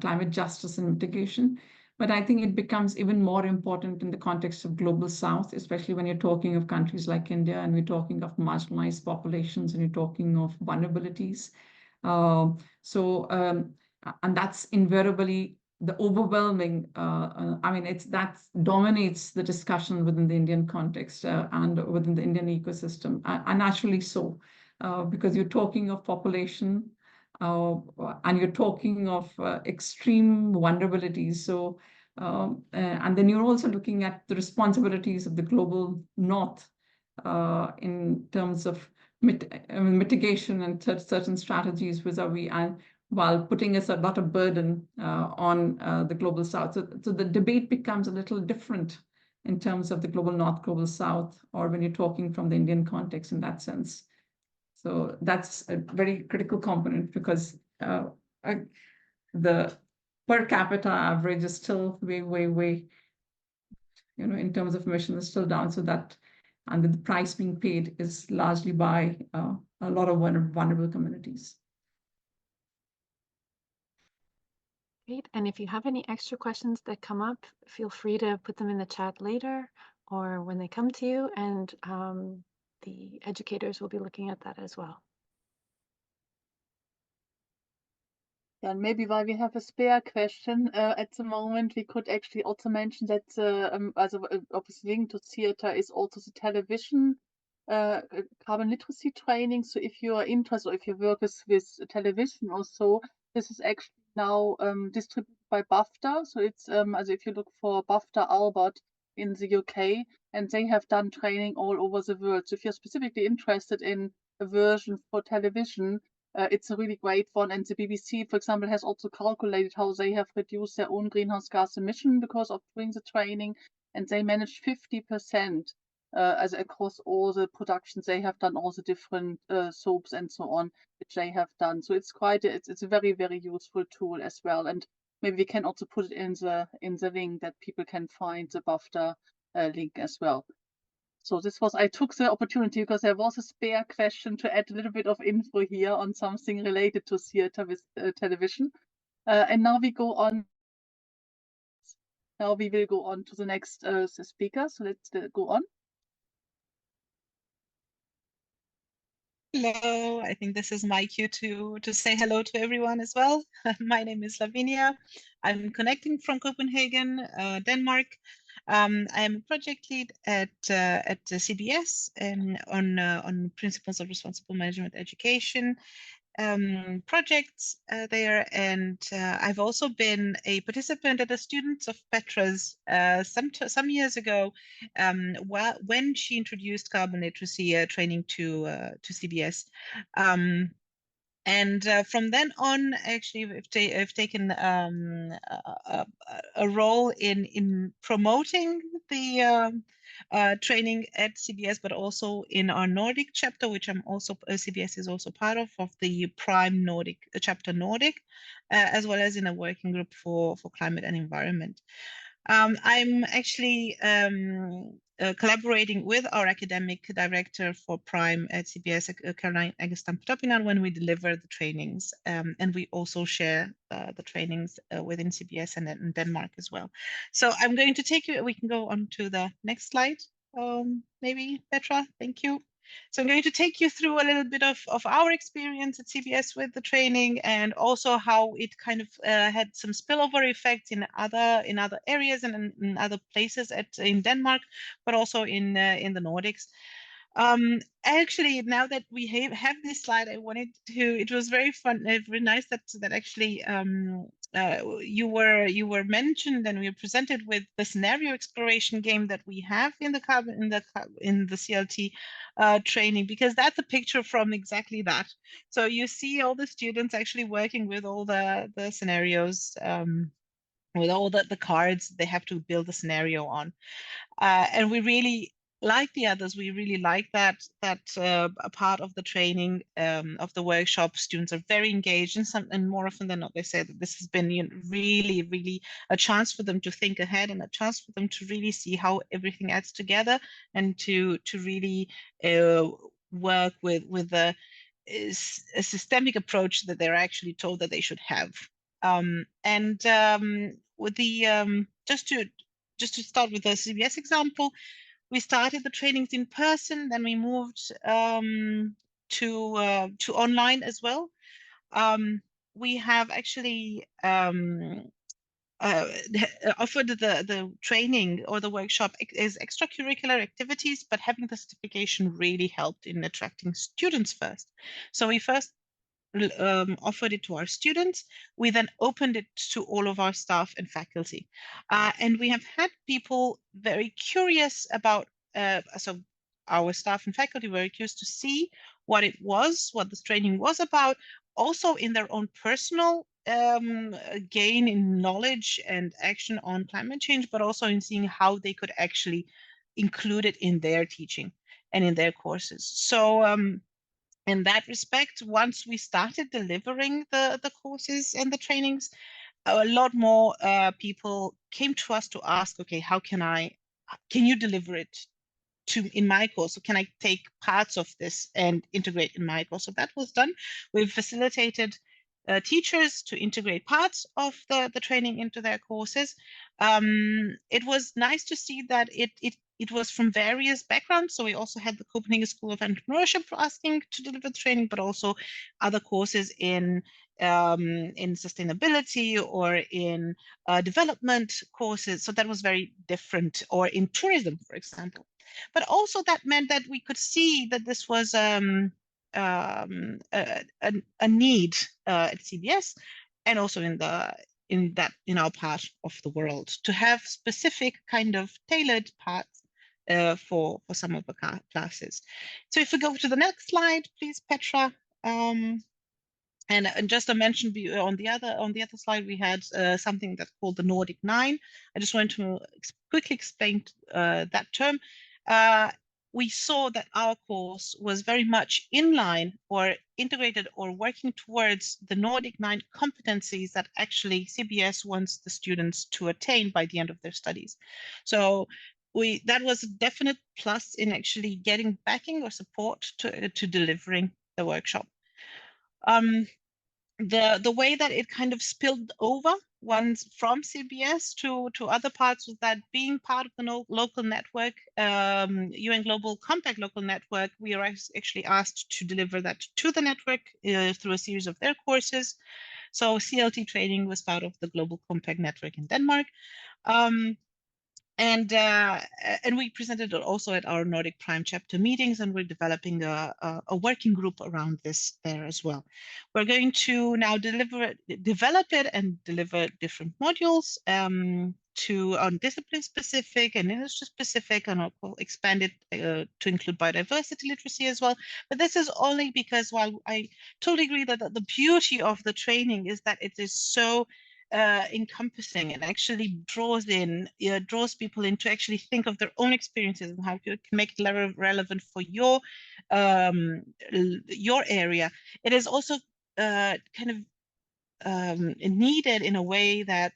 climate justice and mitigation. But I think it becomes even more important in the context of global south, especially when you're talking of countries like India, and we're talking of marginalized populations, and you're talking of vulnerabilities. And that's invariably the overwhelming, that dominates the discussion within the Indian context and within the Indian ecosystem, and naturally so, because you're talking of population and you're talking of extreme vulnerabilities. So, and then you're also looking at the responsibilities of the global north in terms of mitigation and certain strategies vis-a-vis, and while putting us a lot of burden on the global south. So the debate becomes a little different in terms of the global north, global south, or when you're talking from the Indian context in that sense. So that's a very critical component, because the per capita average is still way, in terms of emissions is still down. So that, and the price being paid is largely by a lot of vulnerable communities. Great. And if you have any extra questions that come up, feel free to put them in the chat later or when they come to you, and the educators will be looking at that as well. Yeah, and maybe while we have a spare question at the moment, we could actually also mention that obviously linked to theatre is also the television carbon literacy training. So if you are interested, or if you work with television or so, this is actually now distributed by BAFTA. So it's if you look for BAFTA Albert in the UK, and they have done training all over the world. So if you're specifically interested in a version for television, it's a really great one. And the BBC, for example, has also calculated how they have reduced their own greenhouse gas emission because of doing the training, and they managed 50% as across all the productions they have done, all the different soaps and so on, which they have done. So it's quite it's a very, very useful tool as well. And maybe we can also put it in the link that people can find the BAFTA link as well. So I took the opportunity because there was a spare question to add a little bit of info here on something related to theatre with television. And now we go on. Now we will go on to the next speaker. So let's go on. Hello, I think this is my cue to say hello to everyone as well. My name is Lavinia. I'm connecting from Copenhagen, Denmark. I am a project lead at CBS and on principles of responsible management education projects there, and I've also been a participant at a student of Petra's some years ago, when she introduced carbon literacy training to CBS. And from then on, actually, I've taken a role in promoting the training at CBS, but also in our Nordic chapter, which I'm also CBS is also part of the Prime Nordic chapter Nordic, as well as in a working group for climate and environment. I'm actually collaborating with our academic director for Prime at CBS, Caroline Egestam-Potopinan, when we deliver the trainings, and we also share the trainings within CBS and in Denmark as well. So I'm going to take you, we can go on to the next slide, maybe, Petra, thank you. So I'm going to take you through a little bit of our experience at CBS with the training, and also how it kind of had some spillover effects in other areas and in other places in Denmark, but also in the Nordics. Actually, now that we have this slide, I wanted to. It was very fun, very nice that actually you were mentioned and we were presented with the scenario exploration game that we have in the CLT training, because that's a picture from exactly that. So you see all the students actually working with all the scenarios, with all the cards they have to build a scenario on, and we really, like the others, we really like that a part of the training, of the workshop. Students are very engaged, and more often than not, they say that this has been really a chance for them to think ahead, and a chance for them to really see how everything adds together, and to really work with a systemic approach that they're actually told that they should have. With the just to start with the CBS example, we started the trainings in person, then we moved to online as well. We have actually offered the training or the workshop as extracurricular activities, but having the certification really helped in attracting students first. So we first offered it to our students. We then opened it to all of our staff and faculty. And we have had people very curious about, so our staff and faculty were curious to see what it was, what this training was about, also in their own personal gain in knowledge and action on climate change, but also in seeing how they could actually include it in their teaching and in their courses. So in that respect, once we started delivering the courses and the trainings, a lot more people came to us to ask, okay, how can you deliver it in my course? So can I take parts of this and integrate in my course? So that was done. We've facilitated teachers to integrate parts of the training into their courses. It was nice to see that it was from various backgrounds. So we also had the Copenhagen School of Entrepreneurship asking to deliver training, but also other courses in sustainability or in development courses. So that was very different, or in tourism, for example. But also that meant that we could see that this was a need at CBS, and also in our part of the world, to have specific kind of tailored parts for some of the classes. So if we go to the next slide, please, Petra. And just to mention, on the other slide, we had something that's called the Nordic 9. I just want to quickly explain that term. We saw that our course was very much in line or integrated or working towards the Nordic 9 competencies that actually CBS wants the students to attain by the end of their studies. So that was a definite plus in actually getting backing or support to delivering the workshop. The way that it kind of spilled over once from CBS to other parts was that, being part of the local network, UN Global Compact local network, we are actually asked to deliver that to the network through a series of their courses. So CLT training was part of the Global Compact network in Denmark. And we presented it also at our Nordic Prime chapter meetings, and we're developing a working group around this there as well. We're going to now develop it and deliver different modules on discipline specific and industry specific, and I'll expand it to include biodiversity literacy as well. But this is only because while I totally agree that the beauty of the training is that it is so encompassing and actually draws people in to actually think of their own experiences and how you can make it relevant for your area. It is also kind of needed in a way that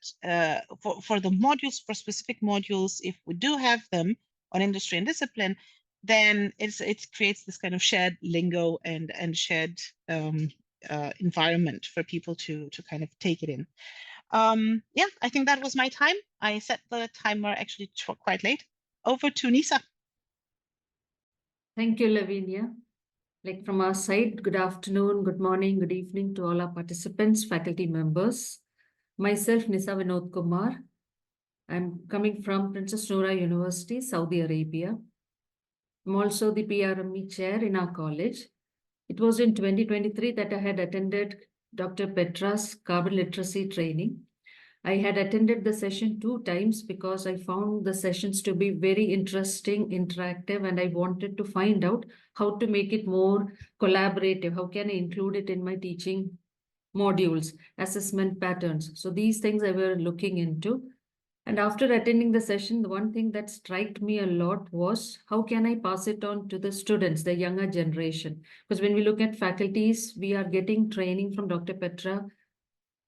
for the modules, for specific modules, if we do have them on industry and discipline, then it creates this kind of shared lingo and shared environment for people to kind of take it in. Yeah, I think that was my time. I set the timer actually quite late. Over to Nisa. Thank you, Lavinia. Like from our side, good afternoon, good morning, good evening to all our participants, faculty members. Myself, Nisa Vinod Kumar. I'm coming from Princess Noor University, Saudi Arabia. I'm also the PRME chair in our college. It was in 2023 that I had attended Dr. Petra's carbon literacy training. I had attended the session 2 times because I found the sessions to be very interesting, interactive, and I wanted to find out how to make it more collaborative. How can I include it in my teaching modules, assessment patterns? So these things I were looking into. And after attending the session, the one thing that struck me a lot was how can I pass it on to the students, the younger generation? Because when we look at faculties, we are getting training from Dr. Petra.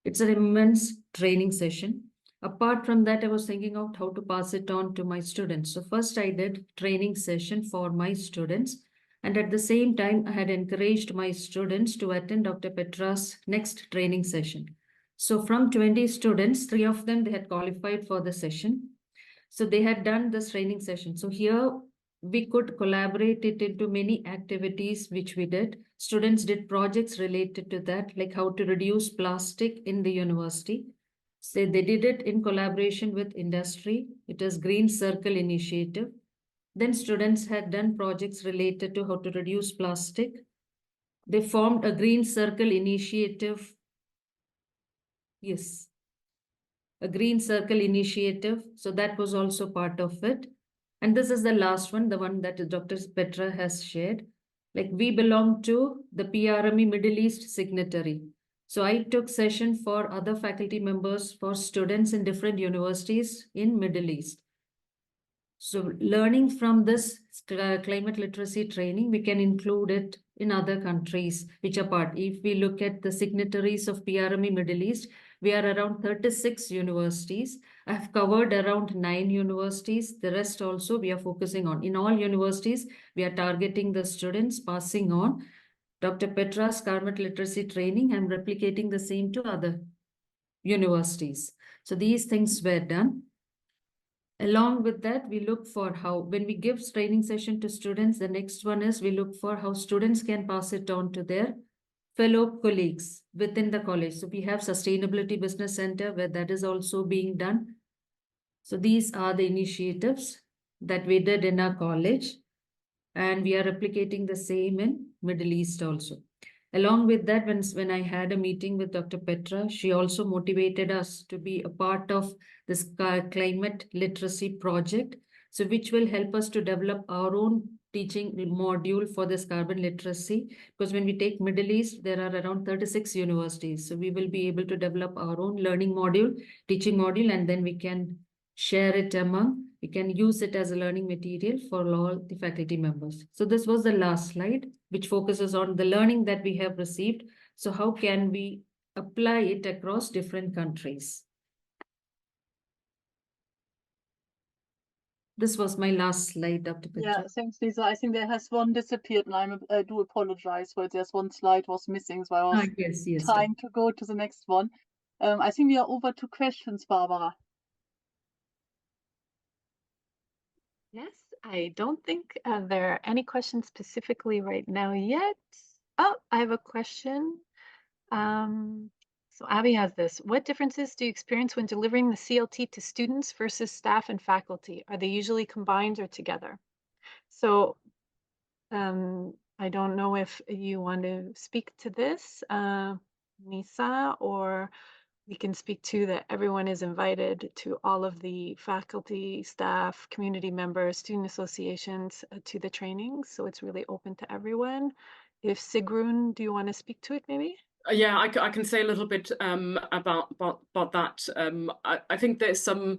It's an immense training session. Apart from that, I was thinking of how to pass it on to my students. So first I did training session for my students. And at the same time, I had encouraged my students to attend Dr. Petra's next training session. So from 20 students, 3 of them, they had qualified for the session. So they had done this training session. So here we could collaborate it into many activities, which we did. Students did projects related to that, like how to reduce plastic in the university. So they did it in collaboration with industry. It is Green Circle Initiative. Then students had done projects related to how to reduce plastic. They formed a Green Circle Initiative. Yes, a Green Circle Initiative. So that was also part of it. And this is the last one, the one that Dr. Petra has shared. Like we belong to the PRME Middle East signatory. So I took session for other faculty members, for students in different universities in Middle East. So learning from this climate literacy training, we can include it in other countries which are part. If we look at the signatories of PRME Middle East, we are around 36 universities. I've covered around 9 universities. The rest also we are focusing on. In all universities, we are targeting the students, passing on Dr. Petra's climate literacy training and replicating the same to other universities. So these things were done. Along with that, we look for how, when we give training session to students, the next one is we look for how students can pass it on to their fellow colleagues within the college. So we have Sustainability Business Center where that is also being done. So these are the initiatives that we did in our college, and we are replicating the same in Middle East also. Along with that, when I had a meeting with Dr. Petra, she also motivated us to be a part of this climate literacy project, so which will help us to develop our own teaching module for this carbon literacy. Because when we take Middle East, there are around 36 universities. So we will be able to develop our own learning module, teaching module, and then we can share it among, we can use it as a learning material for all the faculty members. So this was the last slide, which focuses on the learning that we have received. So how can we apply it across different countries? This was my last slide, Dr. Petra. Yeah, thanks, Lisa. I think there has one disappeared, and I do apologize for it. There's one slide was missing, so I was Yes. trying to go to the next one. I think we are over to questions, Barbara. Yes, I don't think there are any questions specifically right now yet. Oh, I have a question. So Abby has this. What differences do you experience when delivering the CLT to students versus staff and faculty? Are they usually combined or together? So I don't know if you want to speak to this, Nisa, or we can speak to that everyone is invited to all of the faculty, staff, community members, student associations to the training. So it's really open to everyone. If Sigrun, do you want to speak to it maybe? Yeah, I can say a little bit about that. I think there's some.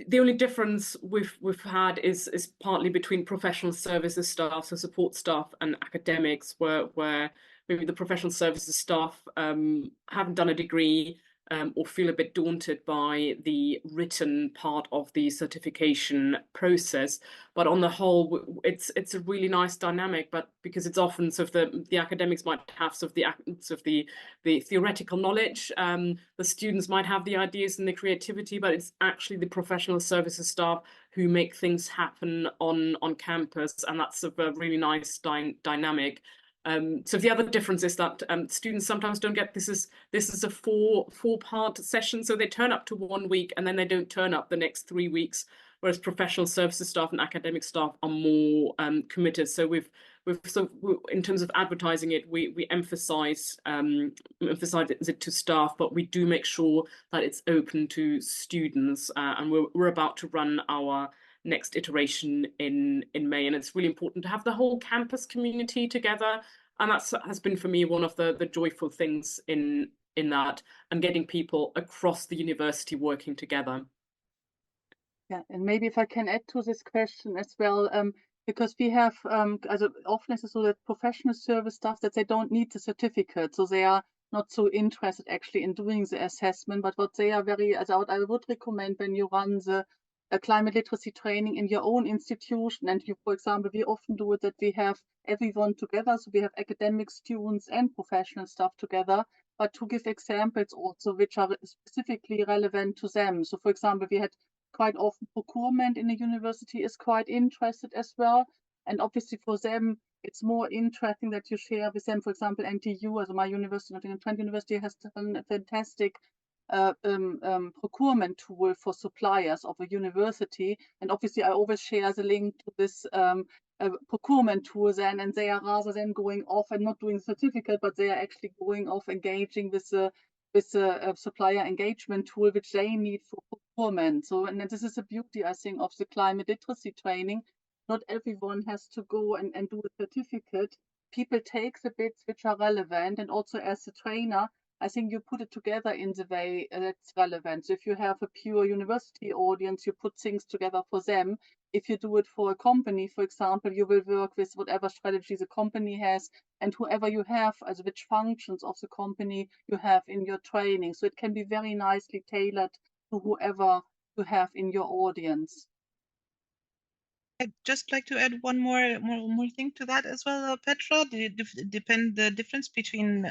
The only difference we've had is partly between professional services staff, so support staff, and academics, where maybe the professional services staff haven't done a degree or feel a bit daunted by the written part of the certification process. But on the whole, it's a really nice dynamic. But because it's often sort of the academics might have sort of the theoretical knowledge, the students might have the ideas and the creativity, but it's actually the professional services staff who make things happen on campus, and that's a really nice dynamic. So the other difference is that students sometimes don't get this is a four-part session, so they turn up to 1 week and then they don't turn up the next 3 weeks, whereas professional services staff and academic staff are more committed. So in terms of advertising it, we emphasize it to staff, but we do make sure that it's open to students, and we're about to run our next iteration in May, and it's really important to have the whole campus community together, and that has been for me one of the joyful things in that, and getting people across the university working together. Yeah, and maybe if I can add to this question as well, because we have, also often is it so that professional service staff that they don't need the certificate, so they are not so interested actually in doing the assessment, but what they are very, I would recommend when you run the climate literacy training in your own institution, and you, for example, we often do it that we have everyone together, so we have academic students and professional staff together, but to give examples also which are specifically relevant to them. So for example, we had quite often procurement in the university is quite interested as well, and obviously for them it's more interesting that you share with them. For example, NTU, as my university, Nottingham University, has done a fantastic procurement tool for suppliers of a university, and obviously I always share the link to this procurement tool then, and they are, rather than going off and not doing certificate, but they are actually going off engaging with the supplier engagement tool which they need for procurement. So, and this is the beauty, I think, of the climate literacy training. Not everyone has to go and do a certificate. People take the bits which are relevant, and also as a trainer, I think you put it together in the way that's relevant. So if you have a pure university audience, you put things together for them. If you do it for a company, for example, you will work with whatever strategy the company has, and whoever you have, as which functions of the company you have in your training. So it can be very nicely tailored to whoever you have in your audience. I'd just like to add one more thing to that as well, Petra. The difference between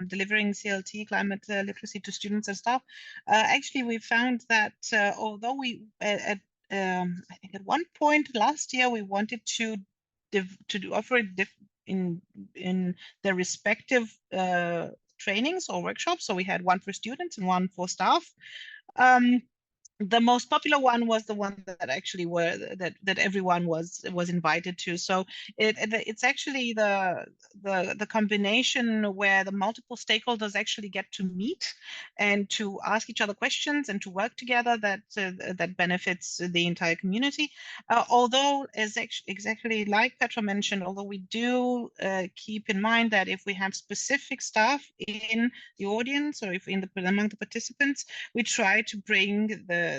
delivering CLT climate literacy to students and staff. Actually, we found that although we I think at one point last year we wanted to offer it in their respective trainings or workshops. So we had one for students and one for staff. The most popular one was the one that actually that everyone was invited to. So it's actually the combination where the multiple stakeholders actually get to meet and to ask each other questions and to work together that benefits the entire community. Although, as exactly like Petra mentioned, although we do keep in mind that if we have specific staff in the audience or if among the participants, we try to bring the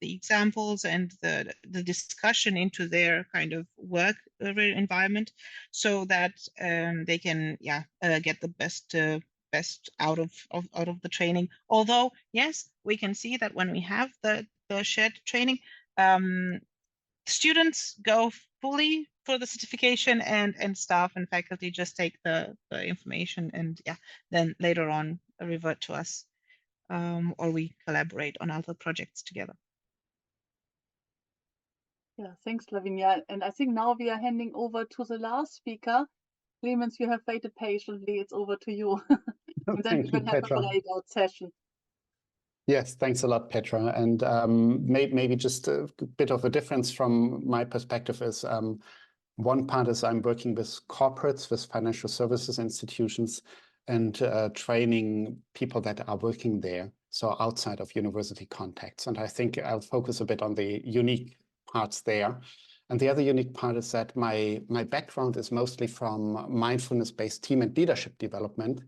examples and the discussion into their kind of work environment, so that they can get the best out of the training. Although yes, we can see that when we have the shared training, students go fully for the certification, and staff and faculty just take the information and then later on revert to us. Or we collaborate on other projects together. Yeah, thanks, Lavinia. And I think now we are handing over to the last speaker. Clemens, you have waited patiently. It's over to you. And then Thank we you, will have a Petra. breakout session. Yes, thanks a lot, Petra. And maybe just a bit of a difference from my perspective is one part is I'm working with corporates, with financial services institutions, and training people that are working there, so outside of university contexts. And I think I'll focus a bit on the unique parts there. And the other unique part is that my background is mostly from mindfulness-based team and leadership development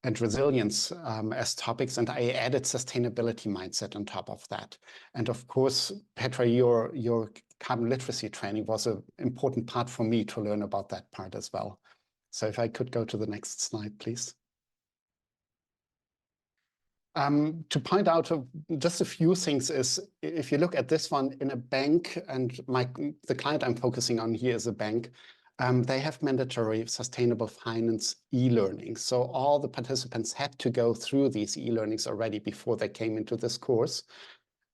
and resilience as topics, and I added sustainability mindset on top of that. And of course, Petra, your carbon literacy training was an important part for me to learn about that part as well. So if I could go to the next slide, please. To point out just a few things is, if you look at this one in a bank, and the client I'm focusing on here is a bank, they have mandatory sustainable finance e-learning. So all the participants had to go through these e-learnings already before they came into this course.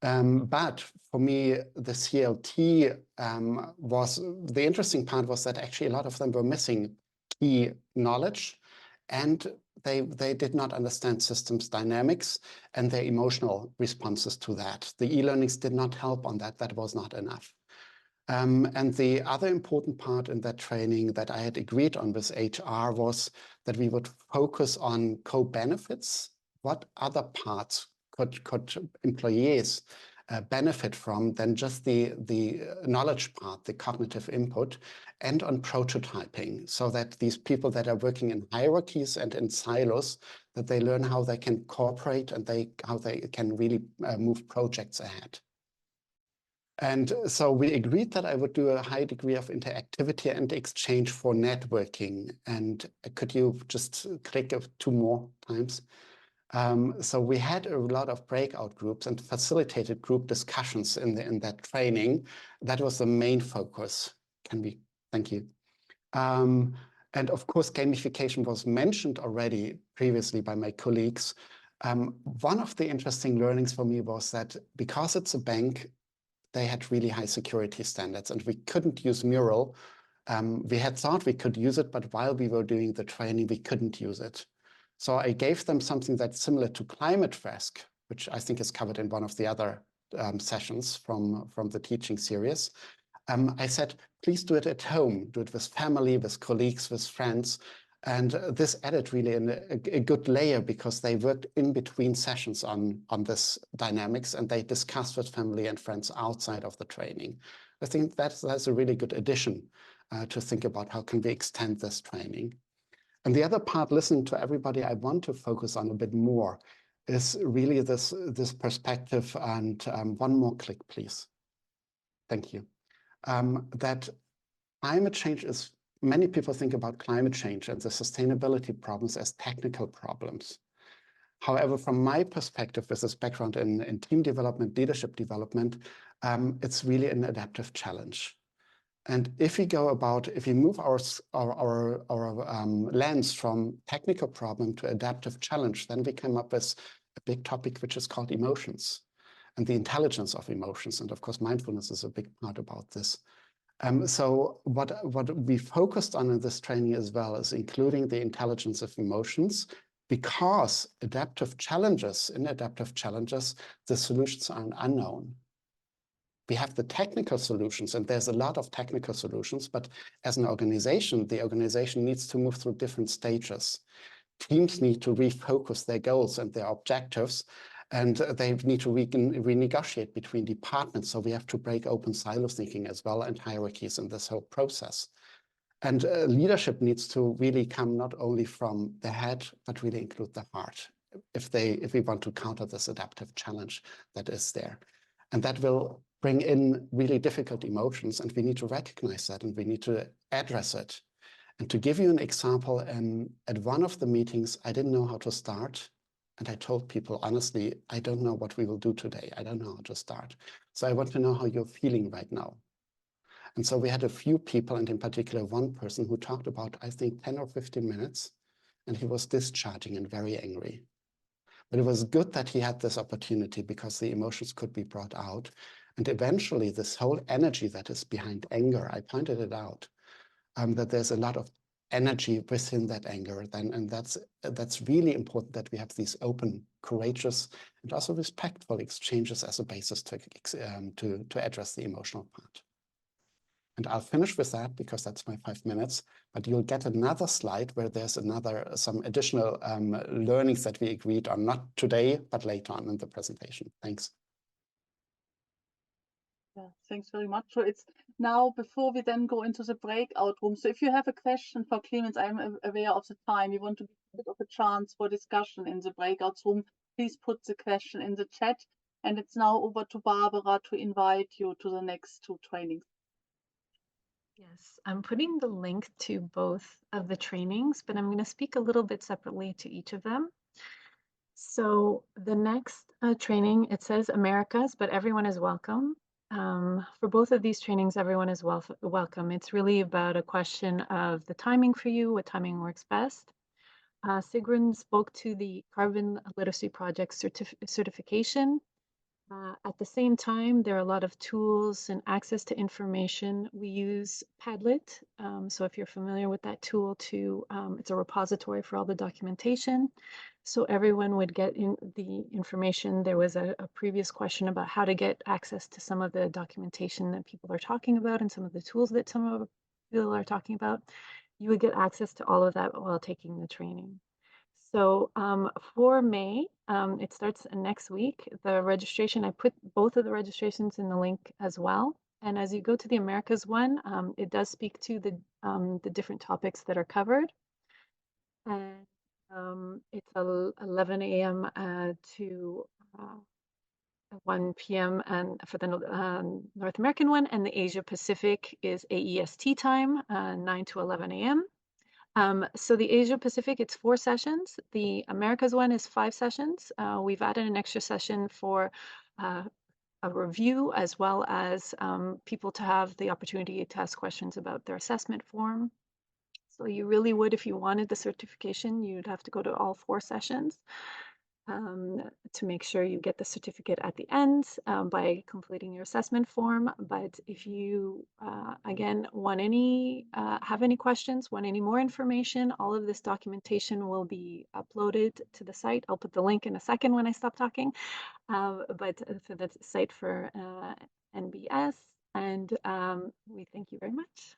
But for me, the CLT the interesting part was that actually a lot of them were missing key knowledge, and they did not understand systems dynamics and their emotional responses to that. The e-learnings did not help on that. That was not enough. And the other important part in that training that I had agreed on with HR was that we would focus on co-benefits. What other parts could employees benefit from than just the knowledge part, the cognitive input, and on prototyping, so that these people that are working in hierarchies and in silos, that they learn how they can cooperate and how they can really move projects ahead. And so we agreed that I would do a high degree of interactivity and exchange for networking. And could you just click 2 more times? So we had a lot of breakout groups and facilitated group discussions in that training. That was the main focus. Thank you. And of course, gamification was mentioned already previously by my colleagues. One of the interesting learnings for me was that because it's a bank, they had really high security standards, and we couldn't use Mural. We had thought we could use it, but while we were doing the training, we couldn't use it. So I gave them something that's similar to climate risk, which I think is covered in one of the other sessions from the teaching series. I said, please do it at home, do it with family, with colleagues, with friends. And this added really a good layer, because they worked in between sessions on this dynamics, and they discussed with family and friends outside of the training. I think that's a really good addition to think about how can we extend this training. And the other part, listening to everybody, I want to focus on a bit more is really this perspective. And one more click, please. Thank you. That climate change is, many people think about climate change and the sustainability problems as technical problems. However, from my perspective, with this background in team development, leadership development, it's really an adaptive challenge. And if we move our lens from technical problem to adaptive challenge, then we come up with a big topic, which is called emotions and the intelligence of emotions. And of course, mindfulness is a big part about this. So what we focused on in this training as well is including the intelligence of emotions, because in adaptive challenges, the solutions are unknown. We have the technical solutions, and there's a lot of technical solutions, but as an organization, the organization needs to move through different stages. Teams need to refocus their goals and their objectives, and they need to renegotiate between departments. So we have to break open silo thinking as well, and hierarchies in this whole process. And leadership needs to really come not only from the head, but really include the heart, if we want to counter this adaptive challenge that is there. And that will bring in really difficult emotions, and we need to recognize that, and we need to address it. And to give you an example, at one of the meetings, I didn't know how to start. And I told people, honestly, I don't know what we will do today. I don't know how to start. So I want to know how you're feeling right now. And so we had a few people, and in particular, one person who talked about, I think, 10 or 15 minutes, and he was discharging and very angry. But it was good that he had this opportunity, because the emotions could be brought out. And eventually, this whole energy that is behind anger, I pointed it out, that there's a lot of energy within that anger then, and that's really important, that we have these open, courageous, and also respectful exchanges as a basis to address the emotional part. And I'll finish with that because that's my 5 minutes, but you'll get another slide where there's some additional learnings that we agreed on, not today, but later on in the presentation. Thanks. Yeah, thanks very much. So it's now, before we then go into the breakout room. So if you have a question for Clemens, I'm aware of the time. We want to give a bit of a chance for discussion in the breakout room. Please put the question in the chat. And it's now over to Barbara to invite you to the next 2 trainings. Yes, I'm putting the link to both of the trainings, but I'm going to speak a little bit separately to each of them. So the next training, it says Americas, but everyone is welcome. For both of these trainings, everyone is welcome. It's really about a question of the timing for you, what timing works best. Sigrun spoke to the Carbon Literacy Project certification. At the same time, there are a lot of tools and access to information. We use Padlet. So if you're familiar with that tool too, it's a repository for all the documentation. So everyone would get in the information. There was a previous question about how to get access to some of the documentation that people are talking about and some of the tools that some of people are talking about. You would get access to all of that while taking the training. So for May, it starts next week. The registration, I put both of the registrations in the link as well. And as you go to the Americas one, it does speak to the different topics that are covered. And it's 11 a.m. To 1 p.m. and for the North American one, and the Asia Pacific is AEST time, 9 to 11 a.m. So the Asia Pacific, it's 4 sessions. The Americas one is 5 sessions. We've added an extra session for a review, as well as people to have the opportunity to ask questions about their assessment form. So you really would, if you wanted the certification, you'd have to go to all 4 sessions to make sure you get the certificate at the end by completing your assessment form. But if you, again, want have any questions, want any more information, all of this documentation will be uploaded to the site. I'll put the link in a second when I stop talking, but for the site for NBS. And we thank you very much.